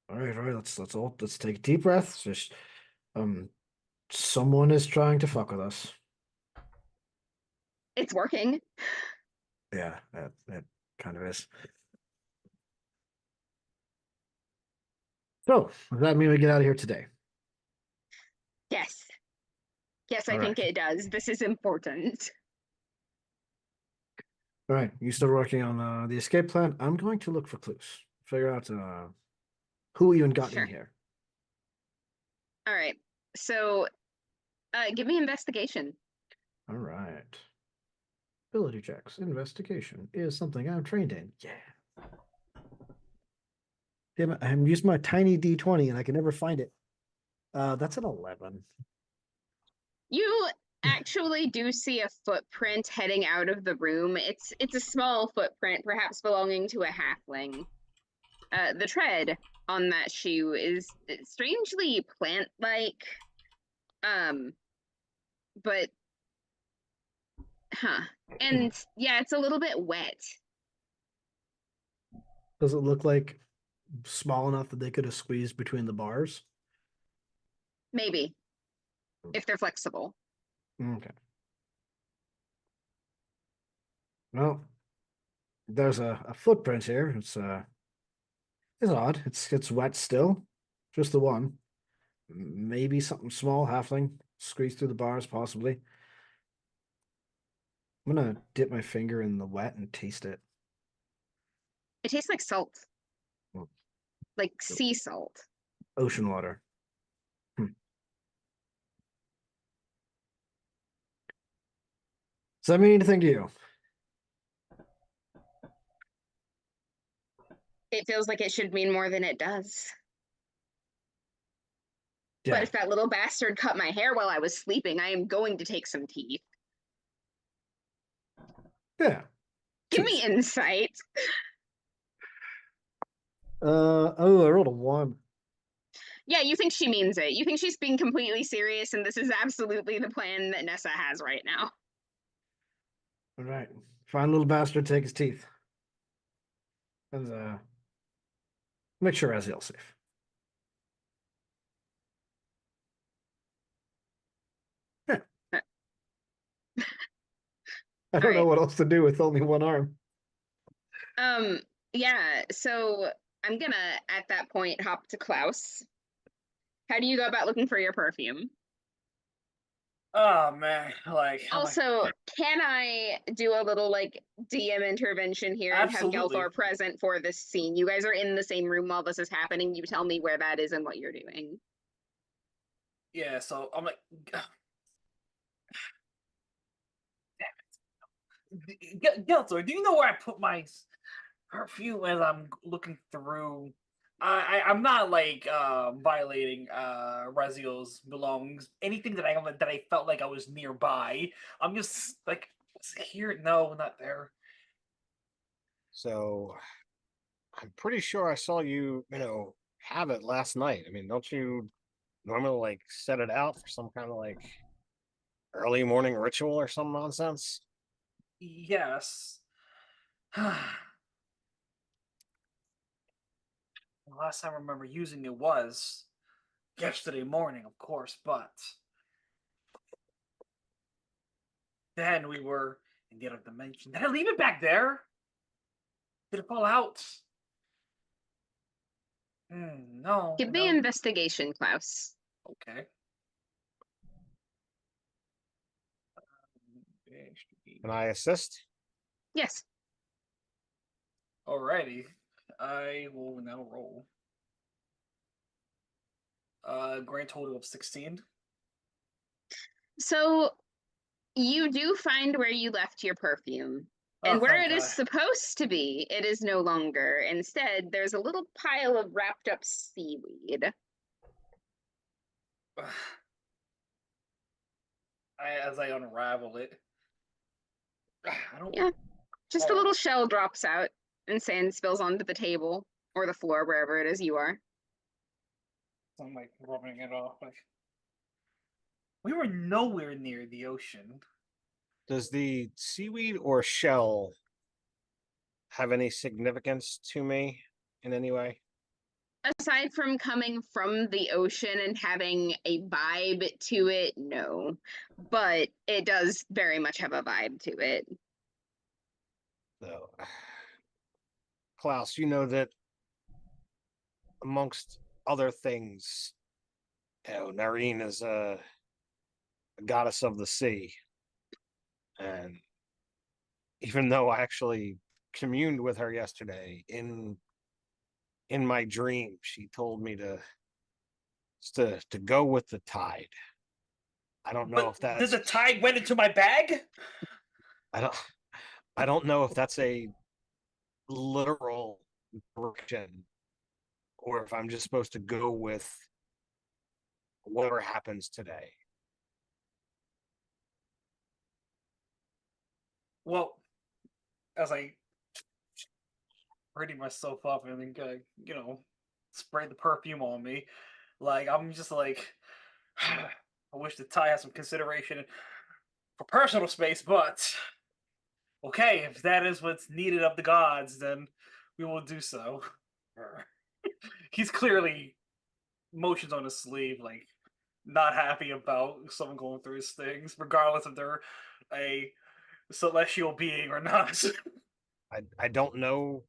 All right, let's take a deep breath. Just someone is trying to fuck with us. It's working. Yeah, that kind of is. So, does that mean we get out of here today? Yes. Yes, I All think right. it does. This is important. All right, you start working on the escape plan. I'm going to look for clues. Figure out who even got Sure. in here. All right. So, give me investigation. All right. Ability checks. Investigation is something I'm trained in. Yeah. Damn it, I'm using my tiny D20 and I can never find it. That's an 11. You actually do see a footprint heading out of the room. It's a small footprint, perhaps belonging to a halfling. The tread on that shoe is strangely plant-like. But and yeah, it's a little bit wet. Does it look like small enough that they could have squeezed between the bars? Maybe. If they're flexible. Okay. Well, there's a footprint here. It's odd. It's wet still. Just the one. Maybe something small, halfling, squeeze through the bars, possibly. I'm gonna dip my finger in the wet and taste it. It tastes like salt. Mm. Like sea salt. Ocean water. Does that mean anything to you? It feels like it should mean more than it does. Yeah. But if that little bastard cut my hair while I was sleeping, I am going to take some teeth. Yeah. Give me insight. Oh, I rolled a 1. Yeah, you think she means it. You think she's being completely serious, and this is absolutely the plan that Nessa has right now. All right. Find little bastard, take his teeth. And make sure Raziel's safe. Yeah. I don't know what else to do with only one arm. Yeah, so I'm gonna at that point hop to Klaus. How do you go about looking for your perfume? Oh man, like Also, can I do a little like DM intervention here and have Absolutely. Gelthor present for this scene? You guys are in the same room while this is happening. You tell me where that is and what you're doing. Yeah, so I'm like, damn it, Geltor, do you know where I put my perfume as I'm looking through? I'm not like violating Raziel's belongings. Anything that I felt like I was nearby. I'm just like here. No, not there. So I'm pretty sure I saw you, have it last night. I mean, don't you normally like set it out for some kind of like early morning ritual or some nonsense? Yes. The last time I remember using it was yesterday morning, of course, but then we were in the other dimension. Did I leave it back there? Did it fall out? No. Give me No. investigation, Klaus. Okay. Can I assist? Yes. Alrighty. I will now roll. Grand total of 16. So you do find where you left your perfume. And Oh, where thank it is God. supposed to be, it is no longer. Instead, there's a little pile of wrapped up seaweed. As I unravel it. I don't. Yeah. Just a Oh. little shell drops out and sand spills onto the table or the floor, wherever it is you are. I'm like rubbing it off. Like we were nowhere near the ocean. Does the seaweed or shell have any significance to me in any way? Aside from coming from the ocean and having a vibe to it, no. But it does very much have a vibe to it. No. Klaus, you know that amongst other things, Nareen is a goddess of the sea. And even though I actually communed with her yesterday in my dream, she told me to go with the tide. I don't know if that's the tide went into my bag? I don't know if that's a literal direction or if I'm just supposed to go with whatever happens today. Well, as I ready myself up and then spray the perfume on me, like I'm just like I wish the tie had some consideration for personal space, but okay, if that is what's needed of the gods, then we will do so. He's clearly motions on his sleeve, like not happy about someone going through his things, regardless if they're a celestial being or not. I don't know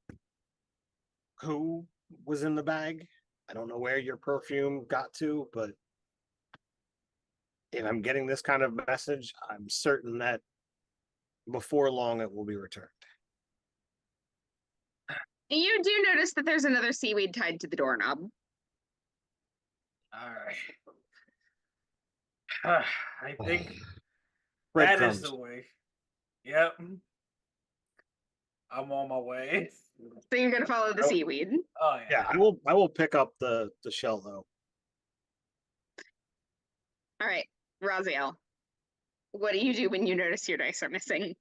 who was in the bag. I don't know where your perfume got to, but if I'm getting this kind of message, I'm certain that before long it will be returned. You do notice that there's another seaweed tied to the doorknob. All right. I think that is Breadcrumbs. the way. Yep. I'm on my way. So you're gonna follow the seaweed. Oh Yeah, I will pick up the shell though. All right, Raziel. What do you do when you notice your dice are missing?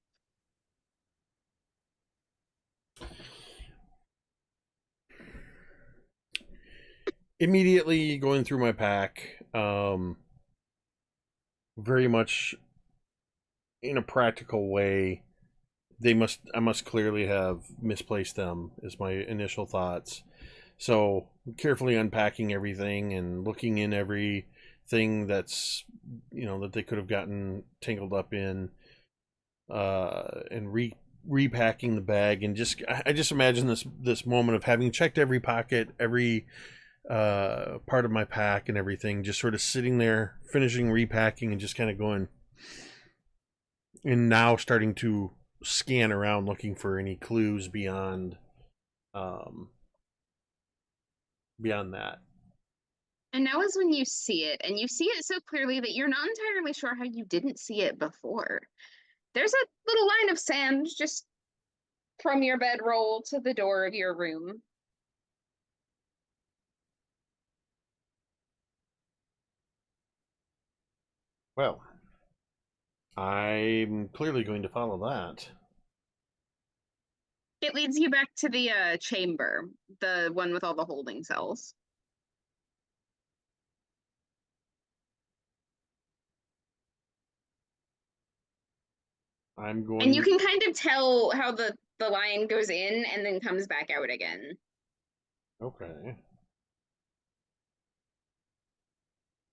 Immediately going through my pack, very much in a practical way. I must clearly have misplaced them, is my initial thoughts. So carefully unpacking everything and looking in everything that's, that they could have gotten tangled up in, and repacking the bag, and I just imagine this moment of having checked every pocket, every part of my pack and everything, just sort of sitting there finishing repacking and just kind of going, and now starting to scan around looking for any clues beyond that. And now is when you see it, and you see it so clearly that you're not entirely sure how you didn't see it before. There's a little line of sand just from your bedroll to the door of your room. Well, I'm clearly going to follow that. It leads you back to the chamber, the one with all the holding cells. I'm going. And you can kind of tell how the line goes in and then comes back out again. Okay.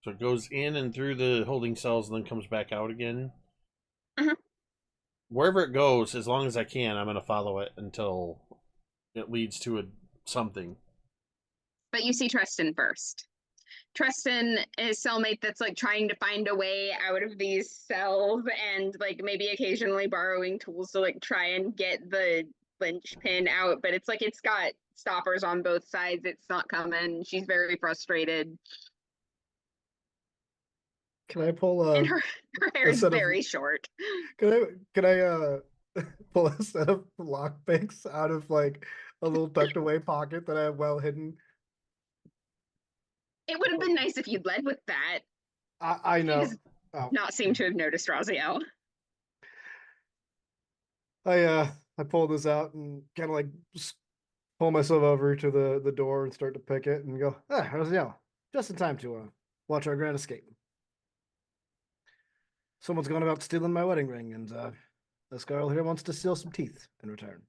So it goes in and through the holding cells and then comes back out again? Uh-huh. Wherever it goes, as long as I can, I'm going to follow it until it leads to something. But you see Tristan first. Tristan is cellmate that's like trying to find a way out of these cells and like maybe occasionally borrowing tools to like try and get the linchpin out, but it's like it's got stoppers on both sides. It's not coming. She's very frustrated. Can I pull a? And her hair is set of- very short. Can I pull a set of lockpicks out of like a little tucked away pocket that I have well hidden? It would have been nice if you'd led with that. I He know. does not seem to have noticed Raziel. I pull this out and kind of like pull myself over to the door and start to pick it and go, Raziel, just in time to watch our grand escape. Someone's going about stealing my wedding ring, and this girl here wants to steal some teeth in return.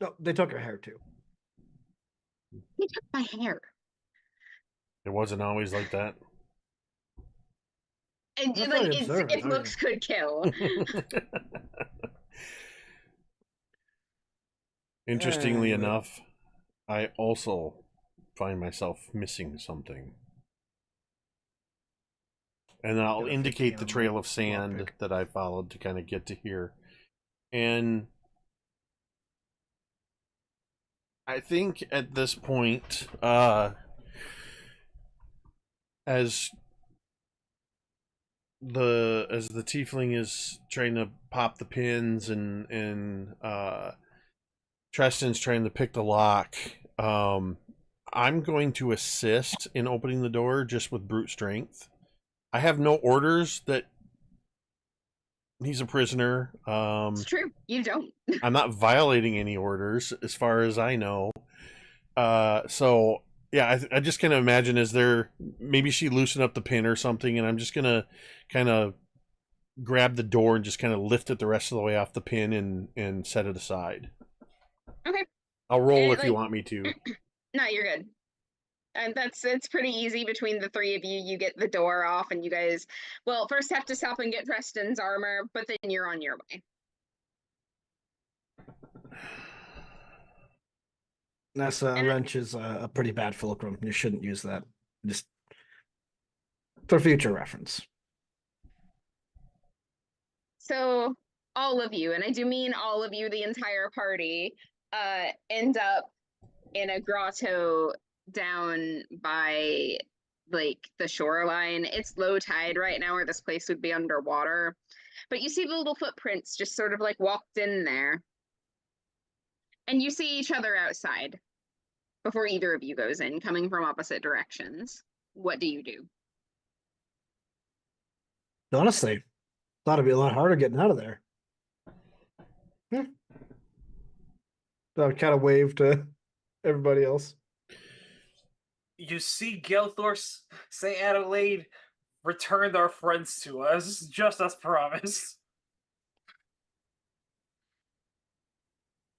No, they took her hair too. He took my hair. It wasn't always like that. And That's like very it's, observant, if looks could kill. Interestingly And- enough, I also find myself missing something. And I'll Gotta indicate fix the the trail of sand lockpick. that I followed to kind of get to here. And I think at this point, as the tiefling is trying to pop the pins and Tristan's trying to pick the lock, I'm going to assist in opening the door just with brute strength. I have no orders that he's a prisoner. It's true. You don't. I'm not violating any orders as far as I know. So yeah, I just kind of imagine maybe she loosened up the pin or something, and I'm just gonna kind of grab the door and just kind of lift it the rest of the way off the pin and set it aside. Okay. I'll roll And, if you want me to. No, you're good. And it's pretty easy between the three of you. You get the door off, and you guys, well, first have to stop and get Preston's armor, but then you're on your way. That's a wrench is a pretty bad fulcrum. You shouldn't use that. Just for future reference. So all of you, and I do mean all of you, the entire party, end up in a grotto down by like the shoreline. It's low tide right now, or this place would be underwater. But you see the little footprints just sort of like walked in there. And you see each other outside before either of you goes in, coming from opposite directions. What do you do? Honestly, thought it'd be a lot harder getting out of there. So I would kind of wave to everybody else. You see Gelthor say Adelaide returned our friends to us, just as promised.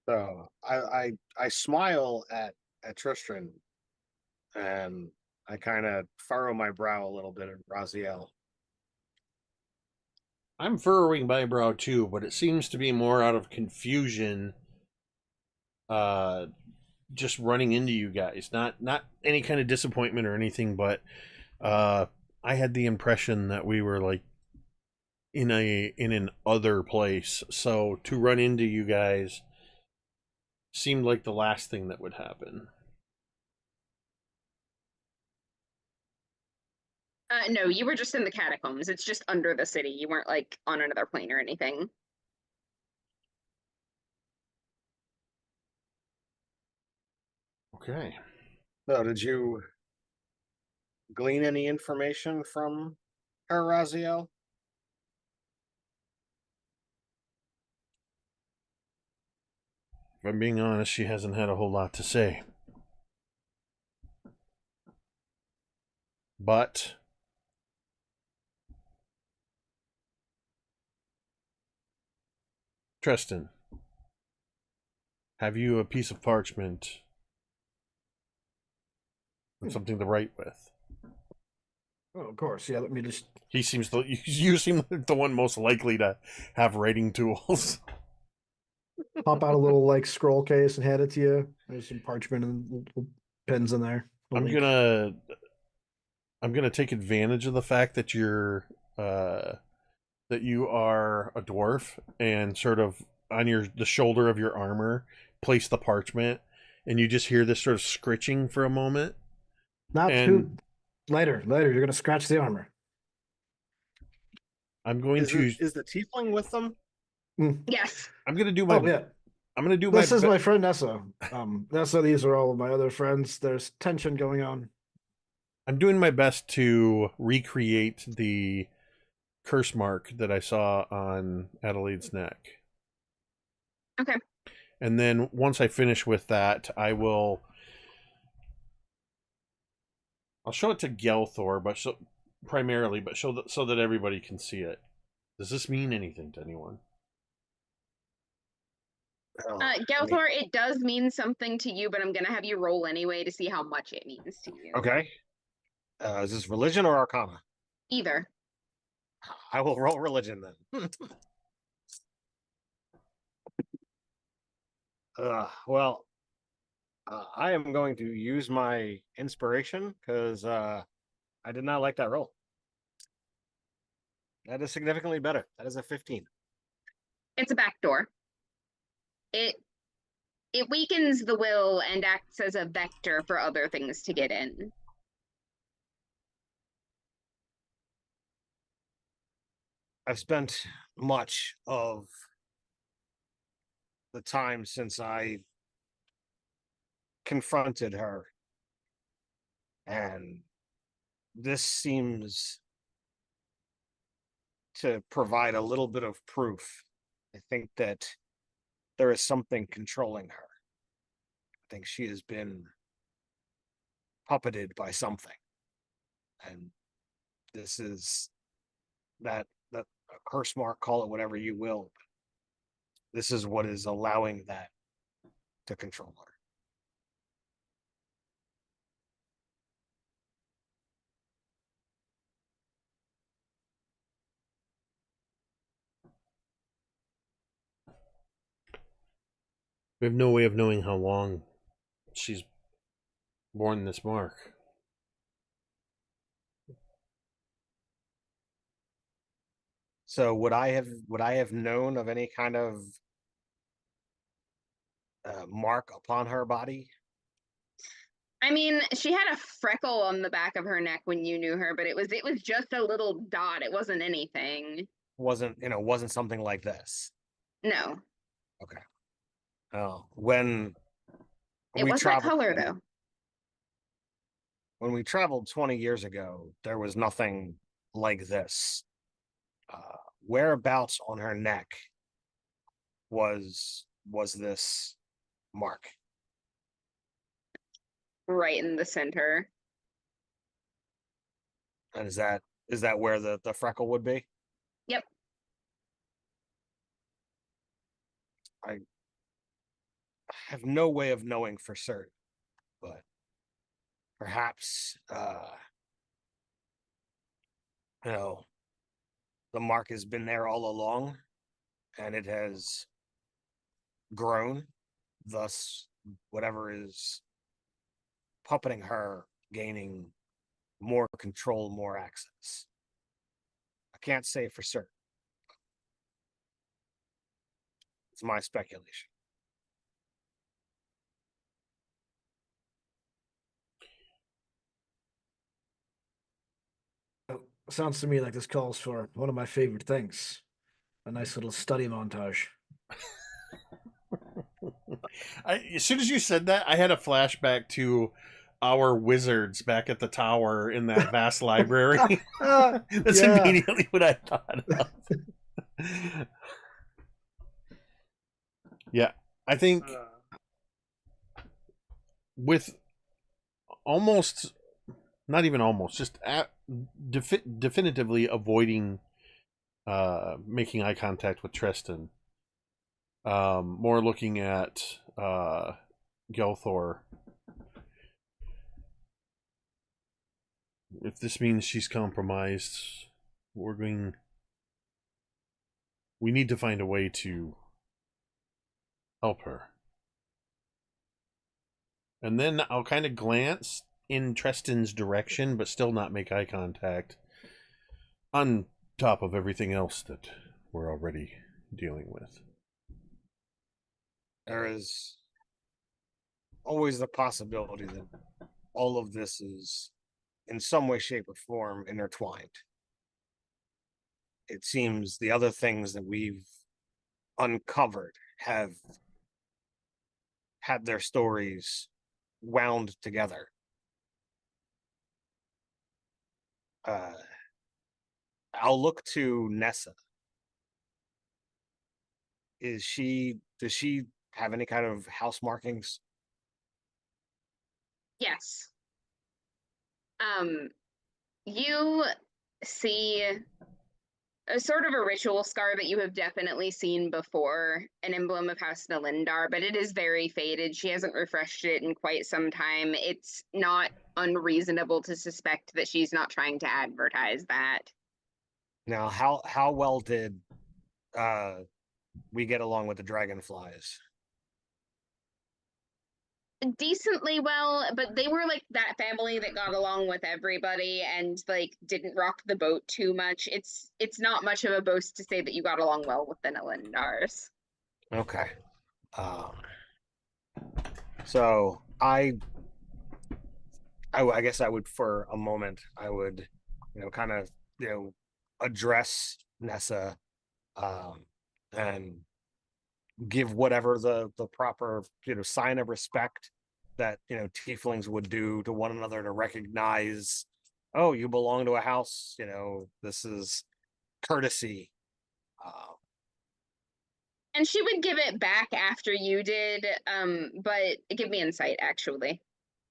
So I smile at Tristan, and I kind of furrow my brow a little bit at Raziel. I'm furrowing my brow too, but it seems to be more out of confusion. Just running into you guys, not any kind of disappointment or anything, but I had the impression that we were like in an other place. So to run into you guys seemed like the last thing that would happen. No, you were just in the catacombs. It's just under the city. You weren't like on another plane or anything. Okay. So did you glean any information from her, Raziel? If I'm being honest, she hasn't had a whole lot to say. But Tristan, have you a piece of parchment and something to write with? Oh, of course. Yeah, let me just. You seem like the one most likely to have writing tools. pop out a little like scroll case and hand it to you. There's some parchment and little pins in there. A I'm link. gonna take advantage of the fact that you are a dwarf and sort of on the shoulder of your armor place the parchment, and you just hear this sort of scritching for a moment. Not and too later. You're gonna scratch the armor. I'm going Is, to. is the tiefling with them? Yes. I'm gonna do my. Oh yeah. I'm gonna do This my. is my friend Nessa. Nessa, these are all of my other friends. There's tension going on. I'm doing my best to recreate the curse mark that I saw on Adelaide's neck. Okay. And then once I finish with that, I'll show it to Gelthor, but primarily, but so that everybody can see it. Does this mean anything to anyone? Gelthor, it does mean something to you, but I'm gonna have you roll anyway to see how much it means to you. Okay. Is this religion or arcana? Either. I will roll religion then. Well, I am going to use my inspiration because I did not like that roll. That is significantly better. That is a 15. It's a backdoor. It weakens the will and acts as a vector for other things to get in. I've spent much of the time since I confronted her, and this seems to provide a little bit of proof. I think that there is something controlling her. I think she has been puppeted by something, and this is that curse mark, call it whatever you will. This is what is allowing that to control her. We have no way of knowing how long she's borne this mark. So would I have known of any kind of mark upon her body? I mean, she had a freckle on the back of her neck when you knew her, but it was just a little dot. It wasn't anything. Wasn't something like this. No. Okay. Oh, when It we was that traveled, color though. when we traveled 20 years ago, there was nothing like this. Whereabouts on her neck was this mark? Right in the center. And is that where the freckle would be? Yep. I have no way of knowing for certain, but perhaps the mark has been there all along and it has grown, thus whatever is puppeting her gaining more control, more access. I can't say for certain. It's my speculation. Sounds to me like this calls for one of my favorite things. A nice little study montage. As soon as you said that, I had a flashback to our wizards back at the tower in that vast library. That's immediately what I thought of. Yeah, I think with almost, not even almost, just definitively avoiding making eye contact with Tristan. More looking at Gelthor. If this means she's compromised, we need to find a way to help her. And then I'll kind of glance in Treston's direction, but still not make eye contact, on top of everything else that we're already dealing with. There is always the possibility that all of this is in some way, shape, or form intertwined. It seems the other things that we've uncovered have had their stories wound together. I'll look to Nessa. Does she have any kind of house markings? Yes. You see a sort of a ritual scar that you have definitely seen before, an emblem of House Nalindar, but it is very faded. She hasn't refreshed it in quite some time. It's not unreasonable to suspect that she's not trying to advertise that. Now, how well did we get along with the dragonflies? Decently well, but they were like that family that got along with everybody and like didn't rock the boat too much. It's not much of a boast to say that you got along well with the Nalindars. Okay. So I guess I would, for a moment, I would, kind of, address Nessa, and give whatever the proper, sign of respect that, tieflings would do to one another to recognize, oh, you belong to a house, this is courtesy. And she would give it back after you did, but give me insight, actually.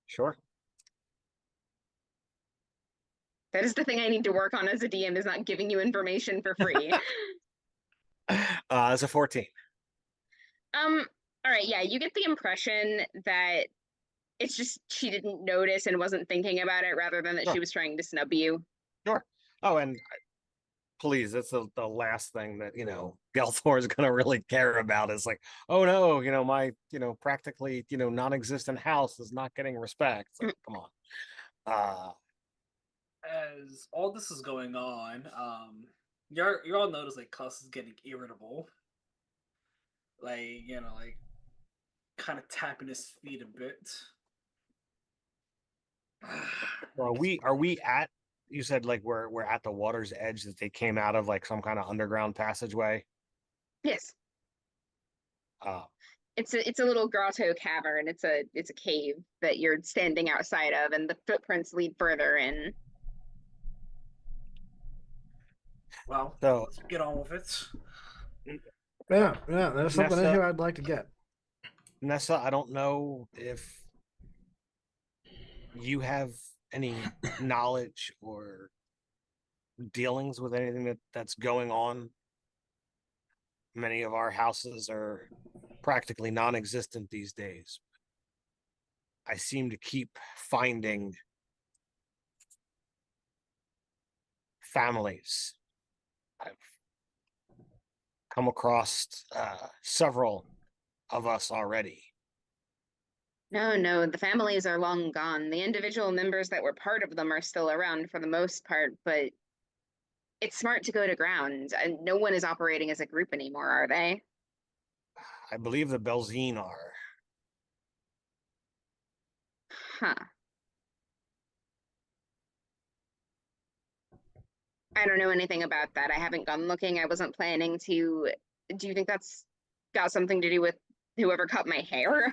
Sure. That is the thing I need to work on as a DM, is not giving you information for free. It's a 14. All right, yeah, you get the impression that it's just she didn't notice and wasn't thinking about it, rather than that Sure. she was trying to snub you. Sure. Oh, and please, that's the last thing that, Gelthor is going to really care about, is like, oh no, my, practically, non-existent house is not getting respect. It's like, come on. As all this is going on, you're all notice like Claus is getting irritable. Like, like kind of tapping his feet a bit. Are we at, you said like we're at the water's edge, that they came out of like some kind of underground passageway? Yes. Uh, It's a little grotto cavern. It's a cave that you're standing outside of, and the footprints lead further in. Well, so let's get on with it. Yeah, there's something in Nessa- here I'd like to get. Nessa, I don't know if you have any knowledge or dealings with anything that's going on. Many of our houses are practically non-existent these days. I seem to keep finding families. I've come across several of us already. No, the families are long gone. The individual members that were part of them are still around for the most part, but it's smart to go to ground, and no one is operating as a group anymore, are they? I believe the Belzine are. Huh. I don't know anything about that. I haven't gone looking. I wasn't planning to. Do you think that's got something to do with whoever cut my hair?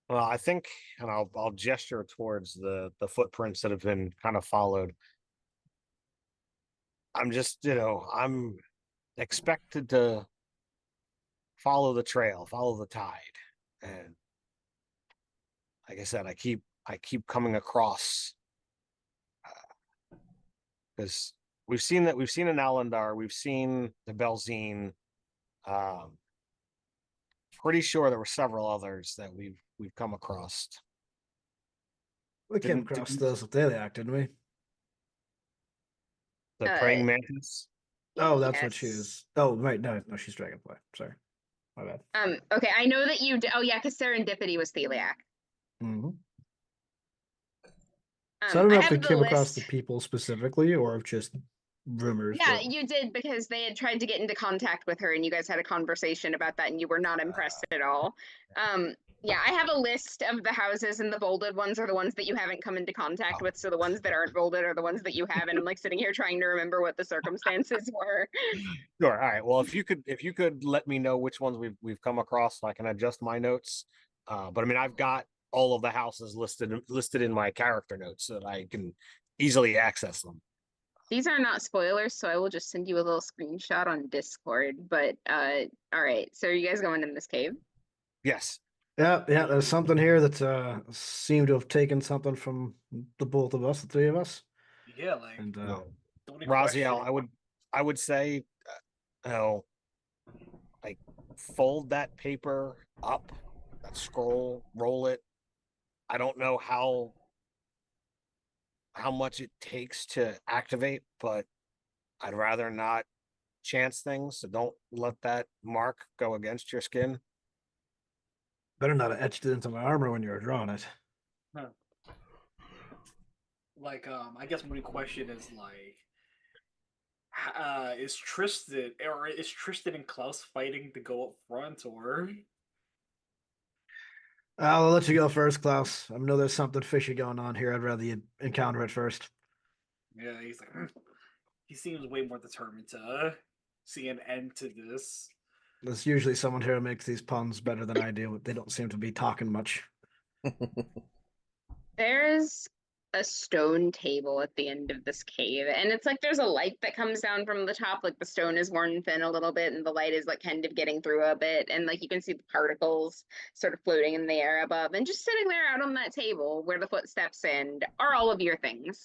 Well, I think, and I'll gesture towards the footprints that have been kind of followed. I'm just, I'm expected to follow the trail, follow the tide, and like I said, I keep coming across, because we've seen an Alendar, we've seen the Belzine. Pretty sure there were several others that we've come across. We came Didn't- across didn't- those with Daliac, didn't we? The praying mantis. Oh, that's what she Yes. is. Oh, right. No, she's Dragonfly. Sorry. My bad. Okay, I know that you. Oh yeah, because serendipity was celiac. Hmm. So I don't I know if they have the came across list. the people specifically or if just rumors. Yeah, but- you did because they had tried to get into contact with her and you guys had a conversation about that and you were not impressed at all. Yeah, I have a list of the houses and the bolded ones are the ones that you haven't come into contact with. So the ones that aren't bolded are the ones that you have. And I'm like sitting here trying to remember what the circumstances were. Sure. All right. Well, if you could let me know which ones we've come across, so I can adjust my notes. But I mean, I've got all of the houses listed in my character notes so that I can easily access them. These are not spoilers, so I will just send you a little screenshot on Discord. But all right. So are you guys going in this cave? Yes. Yeah, there's something here that seemed to have taken something from the both of us, the three of us. Yeah, like And No. don't Raziel, question. I would say, like fold that paper up, that scroll, roll it. I don't know how much it takes to activate, but I'd rather not chance things. So don't let that mark go against your skin. better not have etched it into my armor when you were drawing it. Like, I guess my question is like, is Tristan and Klaus fighting to go up front, or? I'll let you go first, Klaus. I know there's something fishy going on here. I'd rather you encounter it first. Yeah, he's like, he seems way more determined to see an end to this. There's usually someone here who makes these puns better than I do, but they don't seem to be talking much. There's a stone table at the end of this cave, and it's like there's a light that comes down from the top, like the stone is worn thin a little bit, and the light is like kind of getting through a bit, and like you can see the particles sort of floating in the air above, and just sitting there out on that table where the footsteps end are all of your things.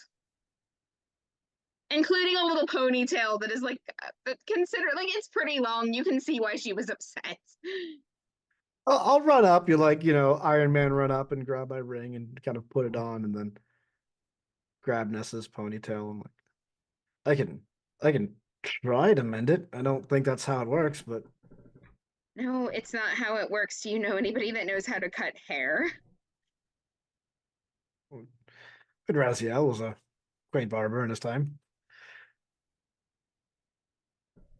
Including a little ponytail that is like, consider like it's pretty long. You can see why she was upset. I'll run up. You like, Iron Man run up and grab my ring and kind of put it on, and then grab Nessa's ponytail. I'm like, I can try to mend it. I don't think that's how it works, but No, it's not how it works. Do you know anybody that knows how to cut hair? Raziel was a great barber in his time.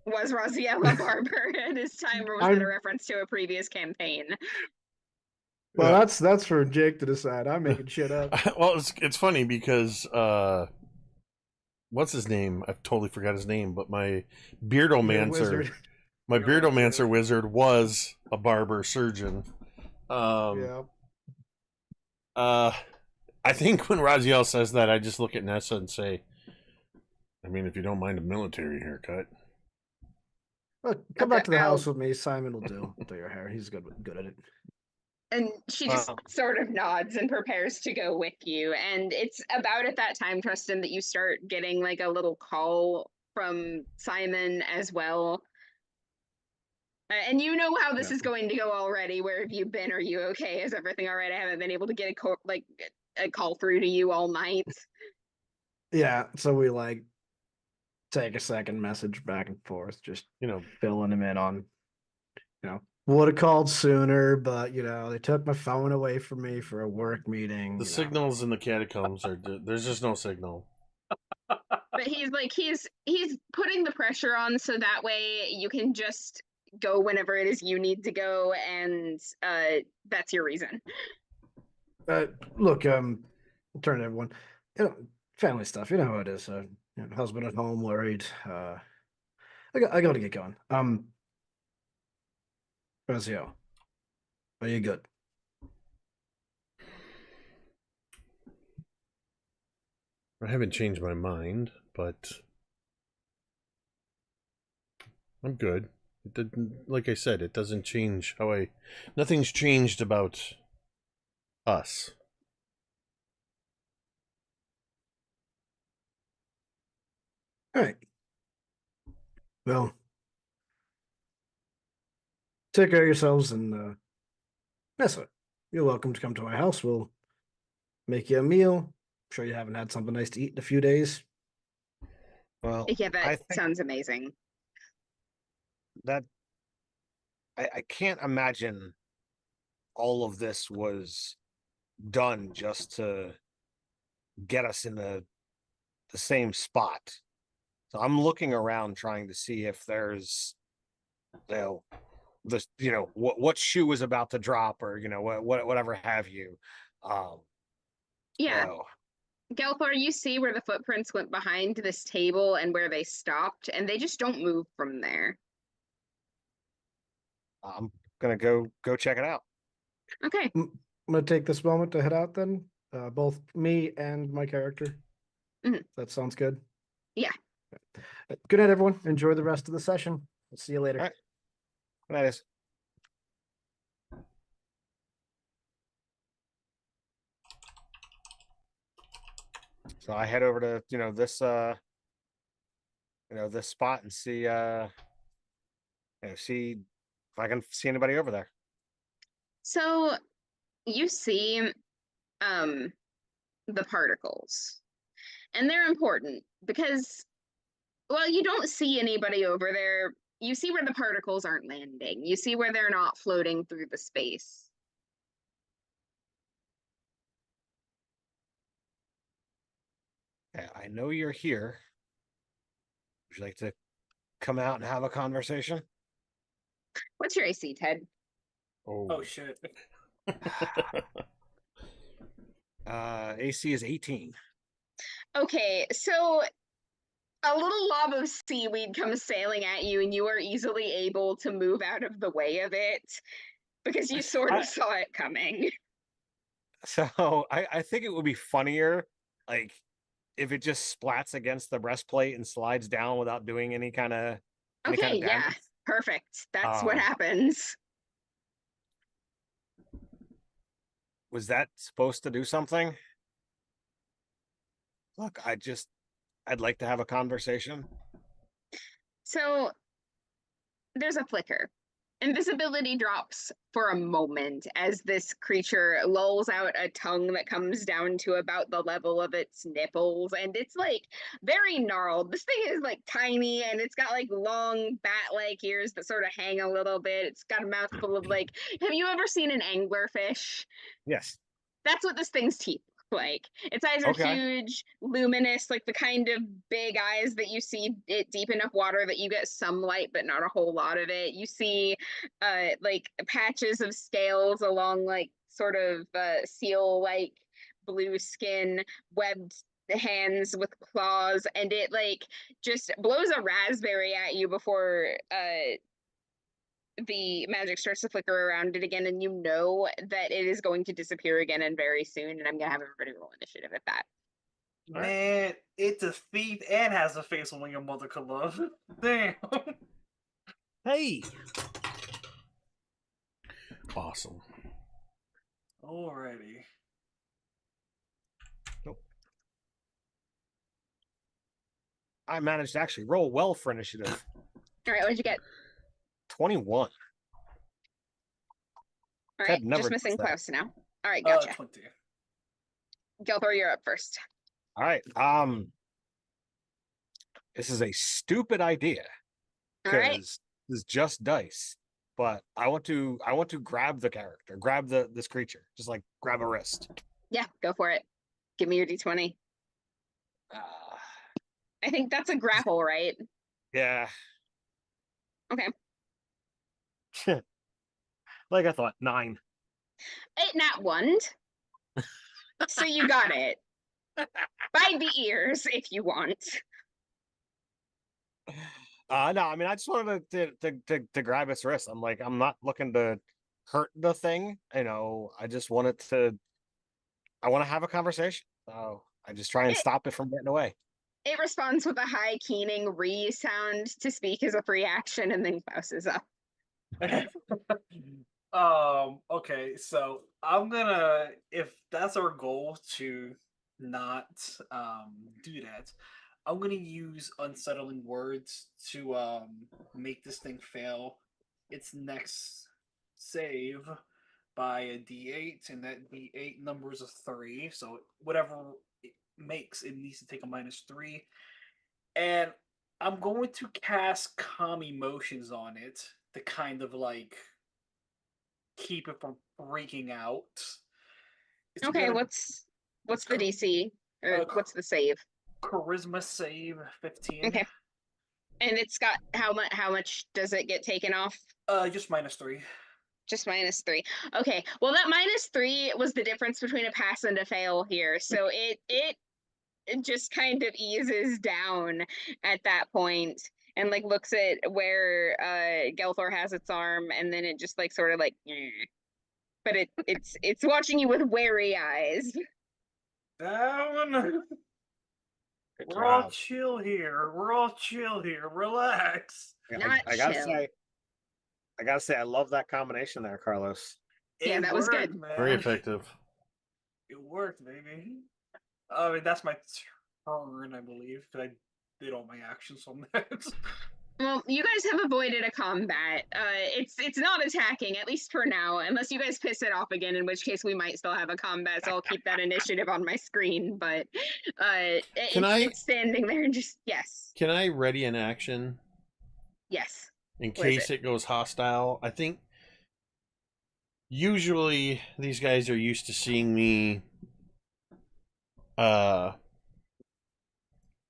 Was Raziel a barber at his time, or was that a reference to a previous campaign? Well, Yeah. that's for Jake to decide. I'm making shit up. Well, it's funny because what's his name? I've totally forgot his name, but my beardomancer, Wizard. my Beardomancer. beardomancer wizard was a barber surgeon. Yeah. I think when Raziel says that, I just look at Nessa and say, I mean, if you don't mind a military haircut. Well, come back to the I'll- house with me. Simon will do your hair. He's good at it. And she just Wow. sort of nods and prepares to go with you. And it's about at that time, Tristan, that you start getting like a little call from Simon as well. And you know how this Yeah. is going to go already. Where have you been? Are you okay? Is everything all right? I haven't been able to get a call through to you all night. Yeah, so we like take a second message back and forth, just filling him in on, would have called sooner, but they took my phone away from me for a work meeting. The signals in the catacombs there's just no signal. But he's putting the pressure on so that way you can just go whenever it is you need to go, and that's your reason. Look, turn to everyone, family stuff. You know how it is. Husband at home, worried. I got to get going. Razio, are you good? I haven't changed my mind, but I'm good. It didn't, like I said, it doesn't change how nothing's changed about us. All right. Well, take care of yourselves, and Nessa, you're welcome to come to my house. We'll make you a meal. I'm sure you haven't had something nice to eat in a few days. Well, Yeah, I that think sounds amazing. that I can't imagine all of this was done just to get us in the same spot. So I'm looking around trying to see if there's, you know, what shoe is about to drop, or whatever have you. Um, you Yeah. know, Gelthor, you see where the footprints went behind this table and where they stopped, and they just don't move from there. I'm gonna go check it out. Okay. I'm gonna take this moment to head out then. Both me and my character. Mhm. That sounds good. Yeah. Good night, everyone. Enjoy the rest of the session. We'll see you later. All right. That is. So I head over to this this spot and see see if I can see anybody over there. So you see the particles. And they're important because, well, you don't see anybody over there. You see where the particles aren't landing. You see where they're not floating through the space. Yeah, I know you're here. Would you like to come out and have a conversation? What's your AC, Ted? Oh shit. AC is 18. Okay, so a little lob of seaweed comes sailing at you, and you are easily able to move out of the way of it because you sort of saw it coming. So I think it would be funnier, like, if it just splats against the breastplate and slides down without doing any kind of Okay, yeah, damage. perfect. That's what Um, happens. Was that supposed to do something? Look, I'd like to have a conversation. So there's a flicker. Invisibility drops for a moment as this creature lulls out a tongue that comes down to about the level of its nipples, and it's like very gnarled. This thing is like tiny, and it's got like long bat-like ears that sort of hang a little bit. It's got a mouthful of like, have you ever seen an anglerfish? Yes. That's what this thing's teeth look like. Its eyes are Okay. huge, luminous, like the kind of big eyes that you see it deep enough water that you get some light, but not a whole lot of it. You see like patches of scales along like sort of seal-like blue skin, webbed hands with claws, and it like just blows a raspberry at you before the magic starts to flicker around it again, and you know that it is going to disappear again and very soon, and I'm gonna have everybody roll initiative at that. Man, it's a thief and has a face only your mother could love. Damn. Hey. Awesome. Alrighty. I managed to actually roll well for initiative. All right, what'd you get? 21. All Ted right, never just missing does that. Klaus now. All right, gotcha. 20. Gelthor, you're up first. All right. This is a stupid idea All right, because this is just dice. But I want to grab the character, grab this creature, just like grab a wrist. yeah, go for it. Give me your d20. Uh, I think that's a grapple, right? yeah. Okay. Like I thought, 9. It not one. So you got it. By the ears, if you want. No, I mean I just wanted to grab its wrist. I'm not looking to hurt the thing. I just wanted to. I want to have a conversation. So I just try and stop it from getting away. It responds with a high keening re sound to speak as a free action, and then Klaus is up. Okay, so I'm gonna, if that's our goal to not do that, I'm gonna use unsettling words to make this thing fail its next save by a d8, and that d8 number is a 3, so whatever it makes, it needs to take a -3. And I'm going to cast Calm Emotions on it to kind of like keep it from freaking out. It's Okay, gonna what's the DC? Or uh, what's the save? charisma save 15. Okay. And it's got how much does it get taken off? Just -3. Just -3. Okay. Well, that -3 was the difference between a pass and a fail here. So it just kind of eases down at that point and like looks at where Gelthor has its arm, and then it just like sort of like but it's watching you with wary eyes. Down. Good We're all job. chill here. We're all chill here. Relax. Yeah, Not I gotta chill. say, I love that combination there, Carlos. Yeah, that was good. Man. Very effective. It worked, baby. I mean, that's my turn, I believe, because I did all my actions on that. Well, you guys have avoided a combat. It's not attacking, at least for now, unless you guys piss it off again, in which case we might still have a combat, so I'll keep that initiative on my screen, but it's standing there and just, yes. Can I ready an action Yes. in What is case it goes hostile? I think usually these guys are used to seeing me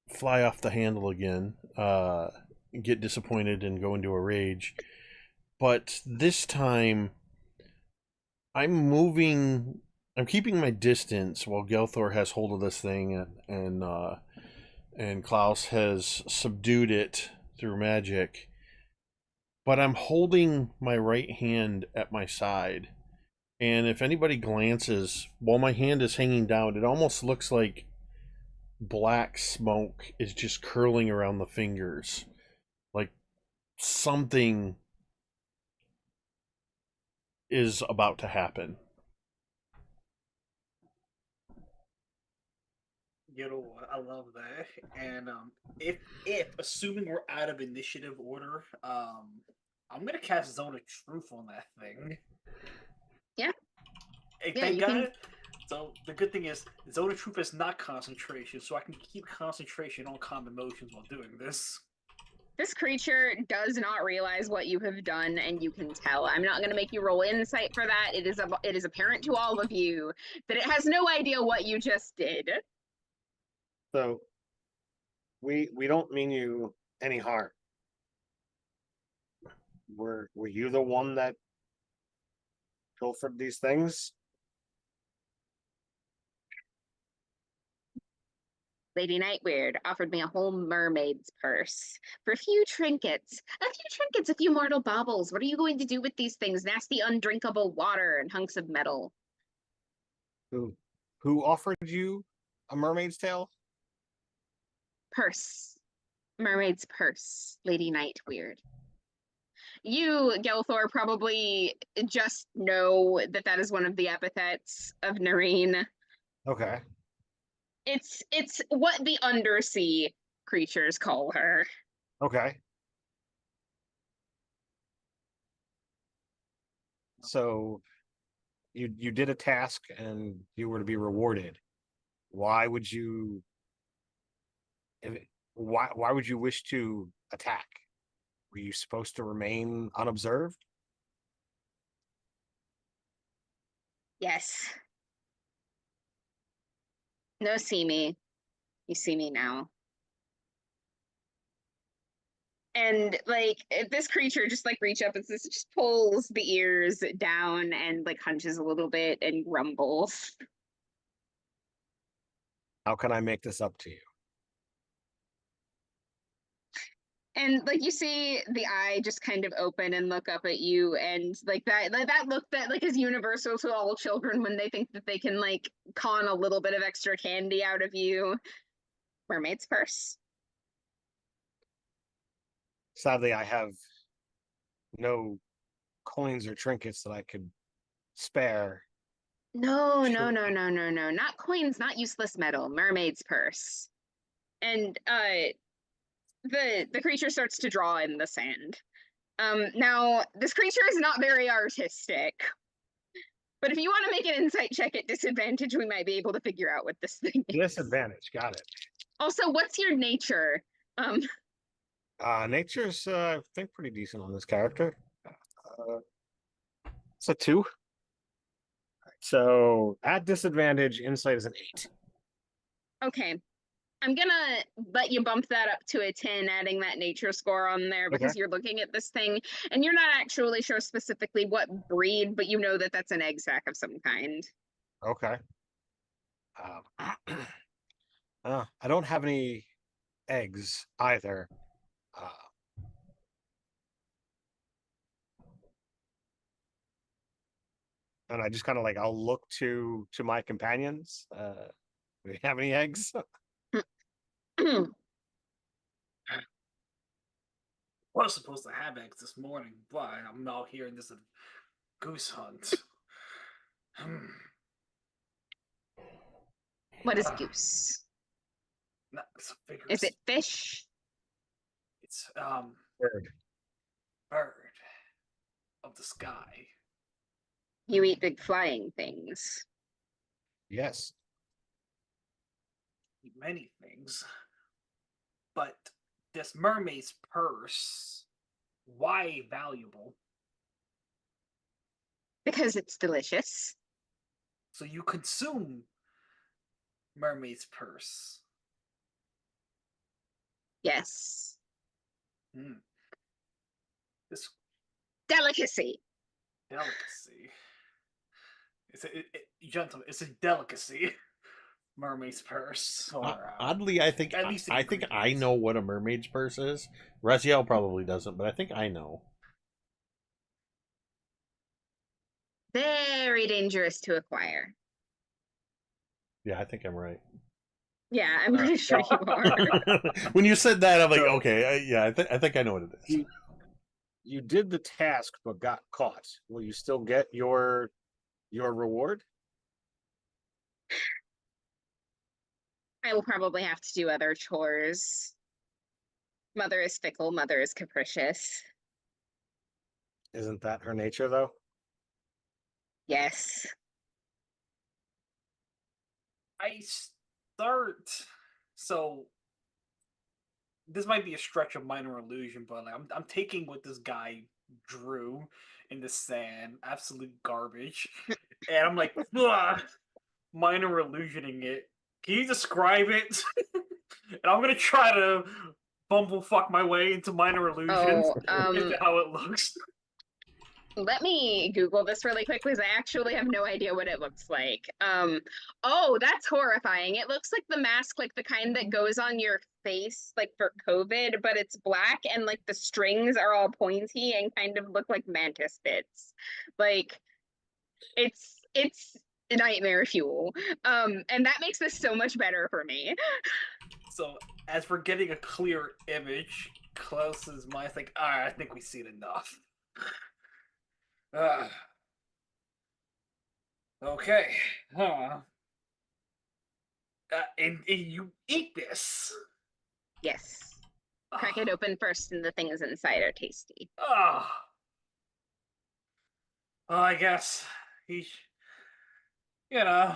fly off the handle again, get disappointed and go into a rage. But this time I'm keeping my distance while Gelthor has hold of this thing, and Klaus has subdued it through magic. But I'm holding my right hand at my side. And if anybody glances, while my hand is hanging down, it almost looks like black smoke is just curling around the fingers. Like something is about to happen. You know what? I love that. And if assuming we're out of initiative order, I'm gonna cast Zone of Truth on that thing. Yeah. Hey, Yeah, thank you God. can- So the good thing is Zone of Truth is not concentration, so I can keep concentration on calm emotions while doing this. This creature does not realize what you have done, and you can tell. I'm not going to make you roll insight for that. It is apparent to all of you that it has no idea what you just did. So we don't mean you any harm. Were you the one that pilfered these things? Lady Nightweird offered me a whole mermaid's purse for a few trinkets. A few mortal baubles. What are you going to do with these things? Nasty, undrinkable water and hunks of metal. Who offered you a mermaid's tail? Purse. Mermaid's purse. Lady Nightweird. You, Gelthor, probably just know that that is one of the epithets of Nareen. Okay. It's what the undersea creatures call her. Okay. So you did a task and you were to be rewarded. Why would you why would you wish to attack? Were you supposed to remain unobserved? Yes. No, see me. You see me now. And like this creature just like reach up and just pulls the ears down and like hunches a little bit and grumbles. How can I make this up to you? And like you see the eye just kind of open and look up at you, and like that look that like is universal to all children when they think that they can like con a little bit of extra candy out of you. Mermaid's purse. Sadly, I have no coins or trinkets that I could spare. No, Sure. no. Not coins, not useless metal. Mermaid's purse. And the creature starts to draw in the sand. Now this creature is not very artistic, but if you want to make an insight check at disadvantage, we might be able to figure out what this thing is. Disadvantage, got it. Also, what's your nature? Nature's I think pretty decent on this character. It's a 2. So at disadvantage, insight is an 8. Okay. I'm gonna let you bump that up to a 10, adding that nature score on there because Okay. you're looking at this thing and you're not actually sure specifically what breed, but you know that that's an egg sac of some kind. Okay. I don't have any eggs either. And I just kind of like I'll look to my companions. Do they have any eggs? Was supposed to have eggs this morning, but I'm out here in this goose hunt. What is goose? No, it's a Is vigorous. it fish? It's Bird. bird of the sky. You eat big flying things. Yes. Many things, but this mermaid's purse, why valuable? Because it's delicious. So you consume mermaid's purse. Yes. This Delicacy. delicacy. Gentlemen, it's a delicacy. Mermaid's purse, or Oddly, I think at least the I think I ingredients. know what a mermaid's purse is. Raziel probably doesn't, but I think I know. Very dangerous to acquire. Yeah, I think I'm right. Yeah, I'm pretty sure you are. When you said that, I'm like, So- okay, yeah, I think I know what it is. You did the task but got caught. Will you still get your reward? I will probably have to do other chores. Mother is fickle, mother is capricious. Isn't that her nature though? Yes. I start. So this might be a stretch of minor illusion, but like, I'm taking what this guy drew in the sand, absolute garbage, and I'm like, "Ugh," minor illusioning it. Can you describe it? And I'm gonna try to bumblefuck my way into minor illusions Oh, into how it looks. let me Google this really quick because I actually have no idea what it looks like. Oh, that's horrifying. It looks like the mask, like the kind that goes on your face, like for COVID, but it's black and like the strings are all pointy and kind of look like mantis bits. Like it's nightmare fuel. And that makes this so much better for me. So as for getting a clear image, Klaus's mind's like, alright, I think we've seen enough. Okay. Huh. And you eat this. Yes. Crack it open first and the things inside are tasty. Ah. Well, I guess he, you know,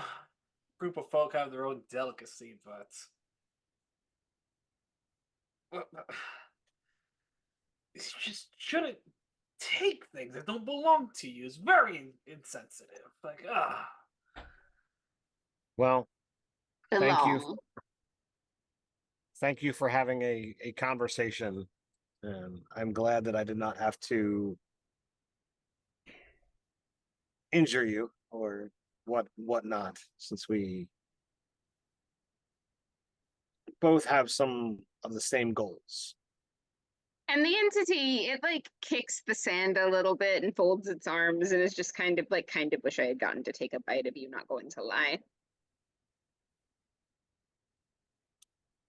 group of folk have their own delicacy, but you just shouldn't take things that don't belong to you. It's very insensitive. Like, Well, thank you. Belong. Thank you for having a conversation. And I'm glad that I did not have to injure you or whatnot, since we both have some of the same goals. And the entity, it like kicks the sand a little bit and folds its arms and is just kind of wish I had gotten to take a bite of you, not going to lie.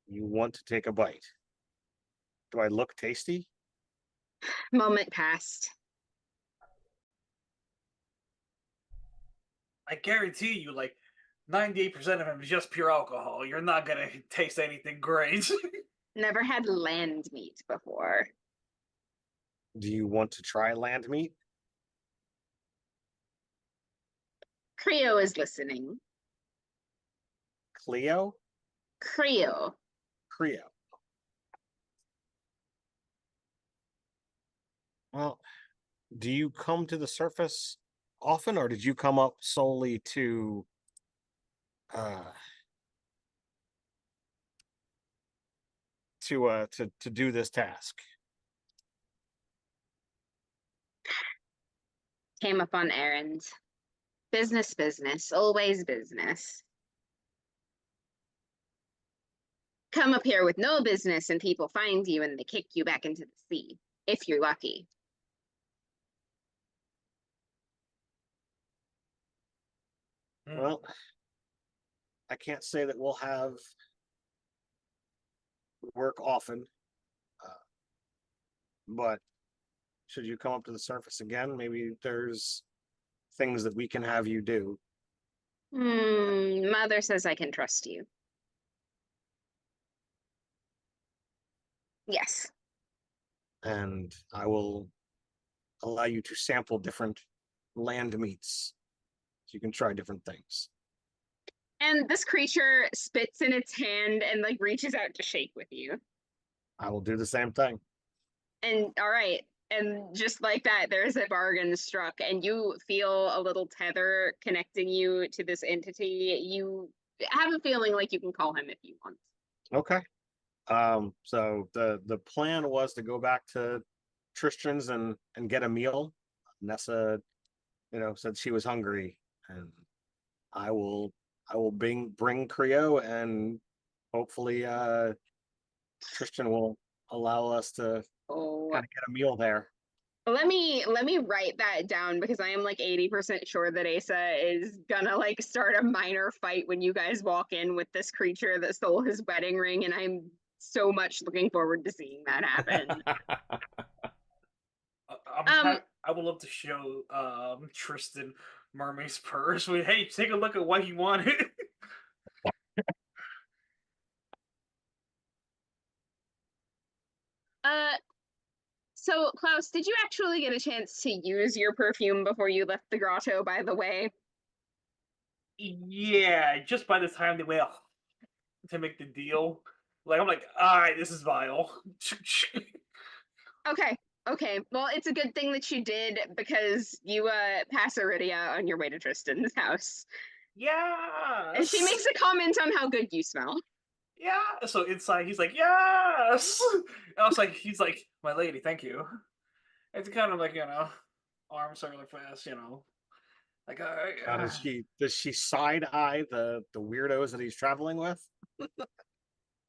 You want to take a bite? Do I look tasty? Moment passed. I guarantee you, like 98% of him is just pure alcohol. You're not gonna taste anything great. Never had land meat before. Do you want to try land meat? Creo is listening. Cleo? Creo. Creo. Well, do you come to the surface often, or did you come up solely uh to do this task? Came up on errands. Business, business, always business. Come up here with no business and people find you and they kick you back into the sea, if you're lucky. Well, I can't say that we'll have work often, but should you come up to the surface again, maybe there's things that we can have you do. Mother says I can trust you. Yes. And I will allow you to sample different land meats so you can try different things. And this creature spits in its hand and like reaches out to shake with you. I will do the same thing. And all right. And just like that, there's a bargain struck, and you feel a little tether connecting you to this entity. You have a feeling like you can call him if you want. Okay. So the plan was to go back to Tristan's and get a meal. Nessa, said she was hungry, and I will bring Creo, and hopefully Tristan will allow us to Oh, kind of get a meal there. let me write that down, because I am like 80% sure that Asa is gonna like start a minor fight when you guys walk in with this creature that stole his wedding ring, and I'm so much looking forward to seeing that happen. I would love to show Tristan Mermaid's purse. Hey, take a look at what he wanted. So Klaus, did you actually get a chance to use your perfume before you left the grotto, by the way? Yeah, just by the time they went to make the deal, like I'm like, all right, this is vile. Okay. Well, it's a good thing that you did, because you pass Iridia on your way to Tristan's house. Yeah. And she makes a comment on how good you smell. Yeah. So inside, he's like, yes. And I was like, he's like, my lady, thank you. It's kind of like, arms are really fast, like, Does she side eye the weirdos that he's traveling with?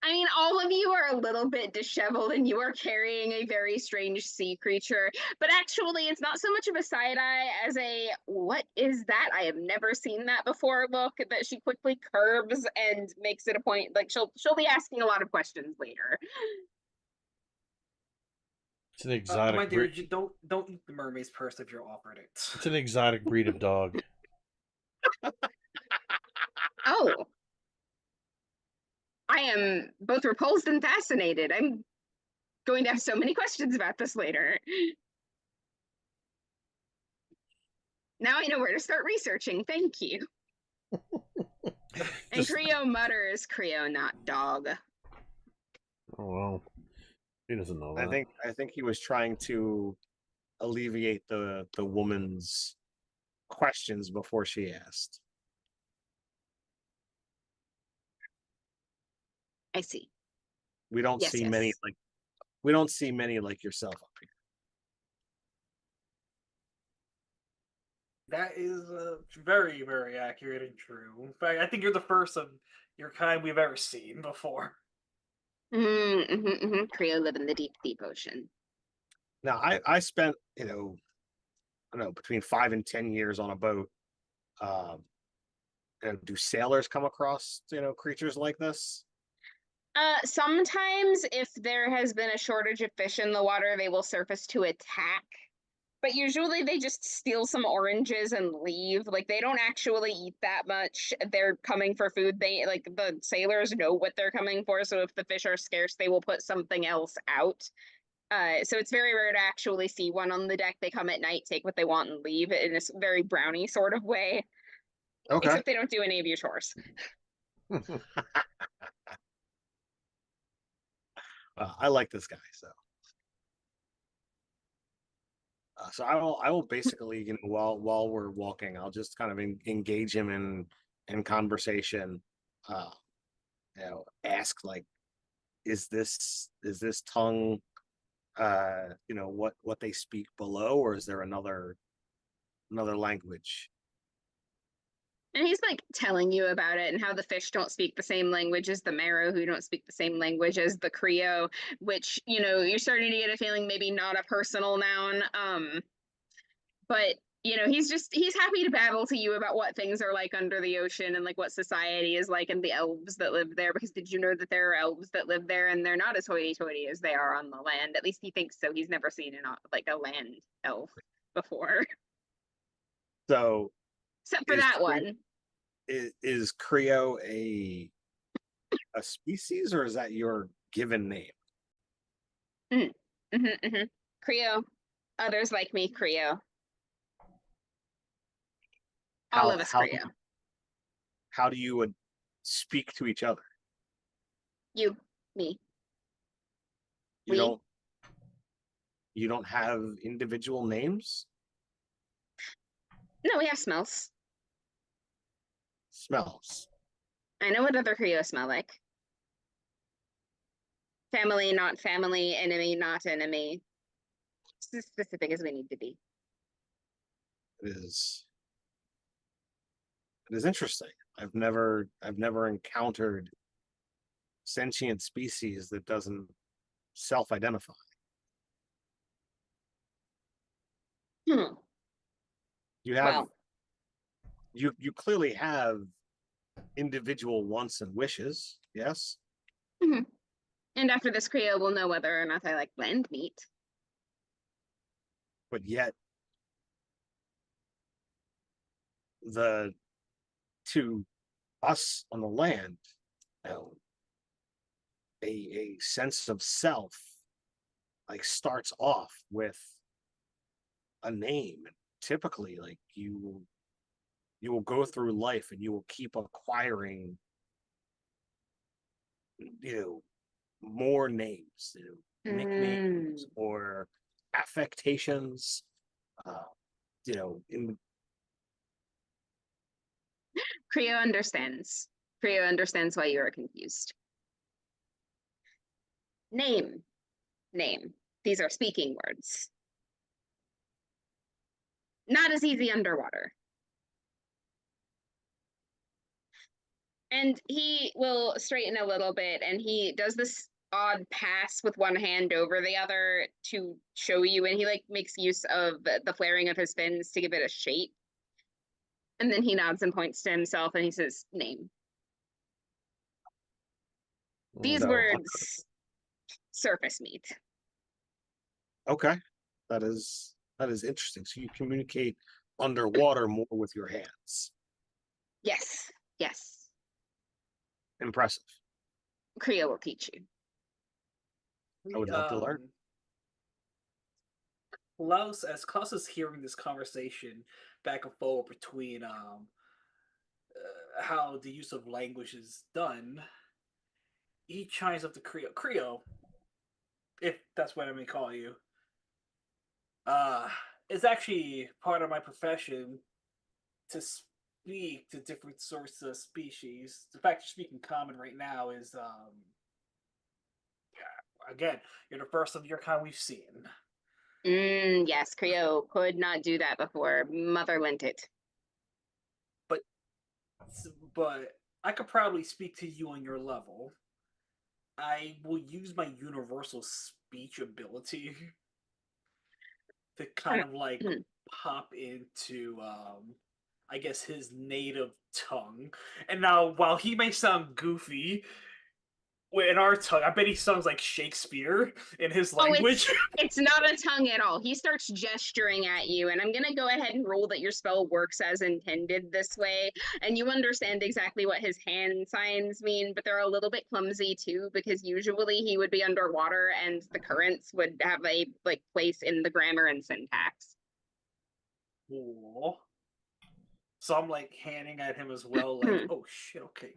I mean, all of you are a little bit disheveled and you are carrying a very strange sea creature, but actually it's not so much of a side eye as a, what is that? I have never seen that before look that she quickly curbs and makes it a point. Like she'll be asking a lot of questions later. It's an exotic my dear, breed. don't eat the mermaid's purse if you're offered it. It's an exotic breed of dog. Oh. I am both repulsed and fascinated. I'm going to have so many questions about this later. Now I know where to start researching. Thank you. And Creo mutters, Creo, not dog. Oh well, he doesn't know that. I think he was trying to alleviate the woman's questions before she asked. I see. We don't Yes, see many like yourself up here. That is very, very accurate and true. In fact, I think you're the first of your kind we've ever seen before. Creo live in the deep, deep ocean. Now, I spent, I don't know, between 5 and 10 years on a boat. And do sailors come across, creatures like this? Sometimes if there has been a shortage of fish in the water, they will surface to attack. But usually they just steal some oranges and leave. Like they don't actually eat that much. They're coming for food. The sailors know what they're coming for. So if the fish are scarce, they will put something else out. So it's very rare to actually see one on the deck. They come at night, take what they want, and leave in a very brownie sort of way. Okay. Except they don't do any of your chores. I like this guy, so. So I will basically, while we're walking, I'll just kind of engage him in conversation. Uh, ask like, is this tongue, what they speak below, or is there another language? And he's like telling you about it and how the fish don't speak the same language as the marrow, who don't speak the same language as the Creo, which, you're starting to get a feeling maybe not a personal noun. But he's happy to babble to you about what things are like under the ocean and like what society is like and the elves that live there. Because did you know that there are elves that live there and they're not as hoity-toity as they are on the land? At least he thinks so. He's never seen a land elf before, So except for is that Cre- one. is Creo a species, or is that your given name? Creo, others like me, Creo. All How of us, how Creo. how do you speak to each other? You, me, You we. don't you don't have individual names? No, we have smells. Smells. I know what other Creo smell like. Family, not family. Enemy, not enemy. Just as specific as we need to be. It is interesting. I've never encountered sentient species that doesn't self-identify. Hmm. You have Well, you clearly have individual wants and wishes, yes? and after this Creo, we'll know whether or not I like land meat. But yet the to us on the land, a sense of self like starts off with a name. Typically, like you will go through life and you will keep acquiring, more names, nicknames or affectations. Uh, in Creo understands. Creo understands why you are confused. Name. Name. These are speaking words. Not as easy underwater. And he will straighten a little bit, and he does this odd pass with one hand over the other to show you, and he like makes use of the flaring of his fins to give it a shape. And then he nods and points to himself, and he says, "Name." These So, words surface meat. okay, that is interesting. So you communicate underwater more with your hands. Yes, yes. Impressive. Creo will teach you. I would love to learn. As Klaus is hearing this conversation back and forth between how the use of language is done, he chimes up to Creo, if that's what I may call you. It's actually part of my profession to speak to different sorts of species. The fact you're speaking common right now is, again, you're the first of your kind we've seen. Yes, Creo could not do that before. Mother lent it. But I could probably speak to you on your level. I will use my universal speech ability to kind of like pop into I guess his native tongue. And now while he may sound goofy in our tongue, I bet he sounds like Shakespeare in his language. It's not a tongue at all. He starts gesturing at you, and I'm gonna go ahead and roll that your spell works as intended this way, and you understand exactly what his hand signs mean, but they're a little bit clumsy too, because usually he would be underwater and the currents would have a place in the grammar and syntax. Cool. So I'm like handing at him as well, like, oh shit, okay.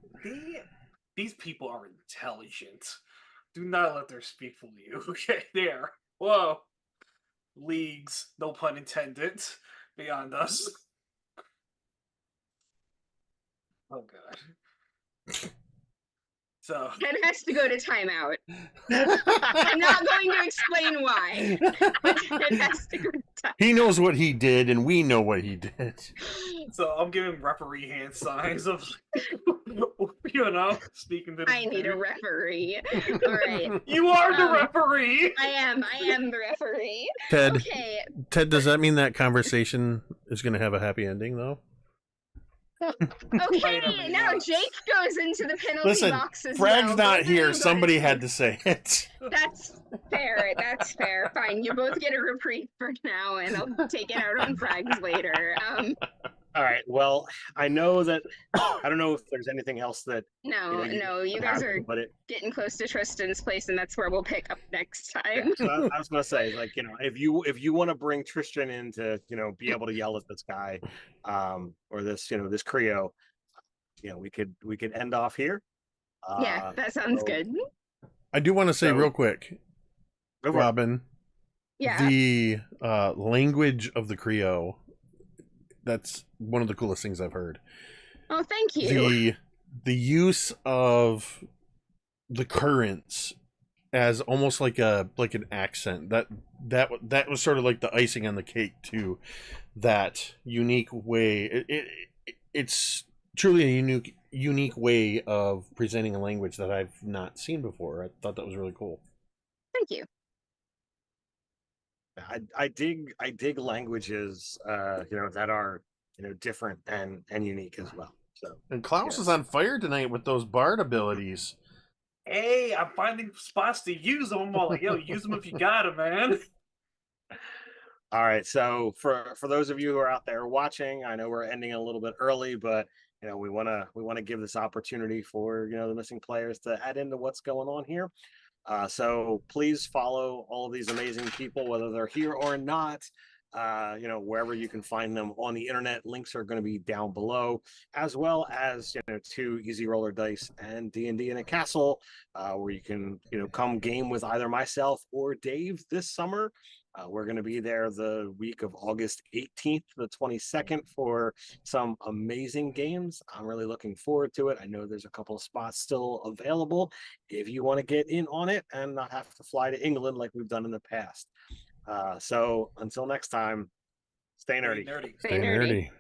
These people are intelligent. Do not let their speak fool you. Okay, there. Whoa. leagues, no pun intended, beyond us. Oh god. So Ted has to go to timeout. I'm not going to explain why, but Ted has to go to timeout. He knows what he did, and we know what he did. I'm giving referee hand signs of, speaking to the I need a dude. referee. All right. You are the referee! I am the referee. Ted, Okay. Ted, does that mean that conversation is going to have a happy ending, though? Okay, Maybe now not. Jake goes into the penalty Listen, box as Frag's well. not Both of here. you Somebody guys- had to say it. That's fair. That's fair. Fine. You both get a reprieve for now, and I'll take it out on Frags later. All right. Well, I know that I don't know if there's anything else that No, you would guys happen, are but getting close to Tristan's place, and that's where we'll pick up next time. so I was gonna say, like, if you want to bring Tristan in to, be able to yell at this guy, or this, this Creo, we could end off here. Yeah, that sounds so good. I do want to say So- real quick, Go for it. Robin, Yeah. the language of the Creo, that's one of the coolest things I've heard. Oh, thank you. The use of the currents as almost like an accent, that was sort of like the icing on the cake to that unique way. It's truly a unique way of presenting a language that I've not seen before. I thought that was really cool. Thank you. I dig languages, that are, different and unique as well. So And Claus Yes. is on fire tonight with those bard abilities. Hey, I'm finding spots to use them. I'm all like, yo, use them if you got them, man. all right. So for those of you who are out there watching, I know we're ending a little bit early, but we want to give this opportunity for the missing players to add into what's going on here. So please follow all of these amazing people, whether they're here or not. Wherever you can find them on the internet, links are going to be down below, as well as to Easy Roller Dice and D&D in a Castle, where you can come game with either myself or Dave this summer. We're going to be there the week of August 18th to the 22nd for some amazing games. I'm really looking forward to it. I know there's a couple of spots still available if you want to get in on it and not have to fly to England like we've done in the past. So until next time, stay nerdy. Nerdy. Stay nerdy.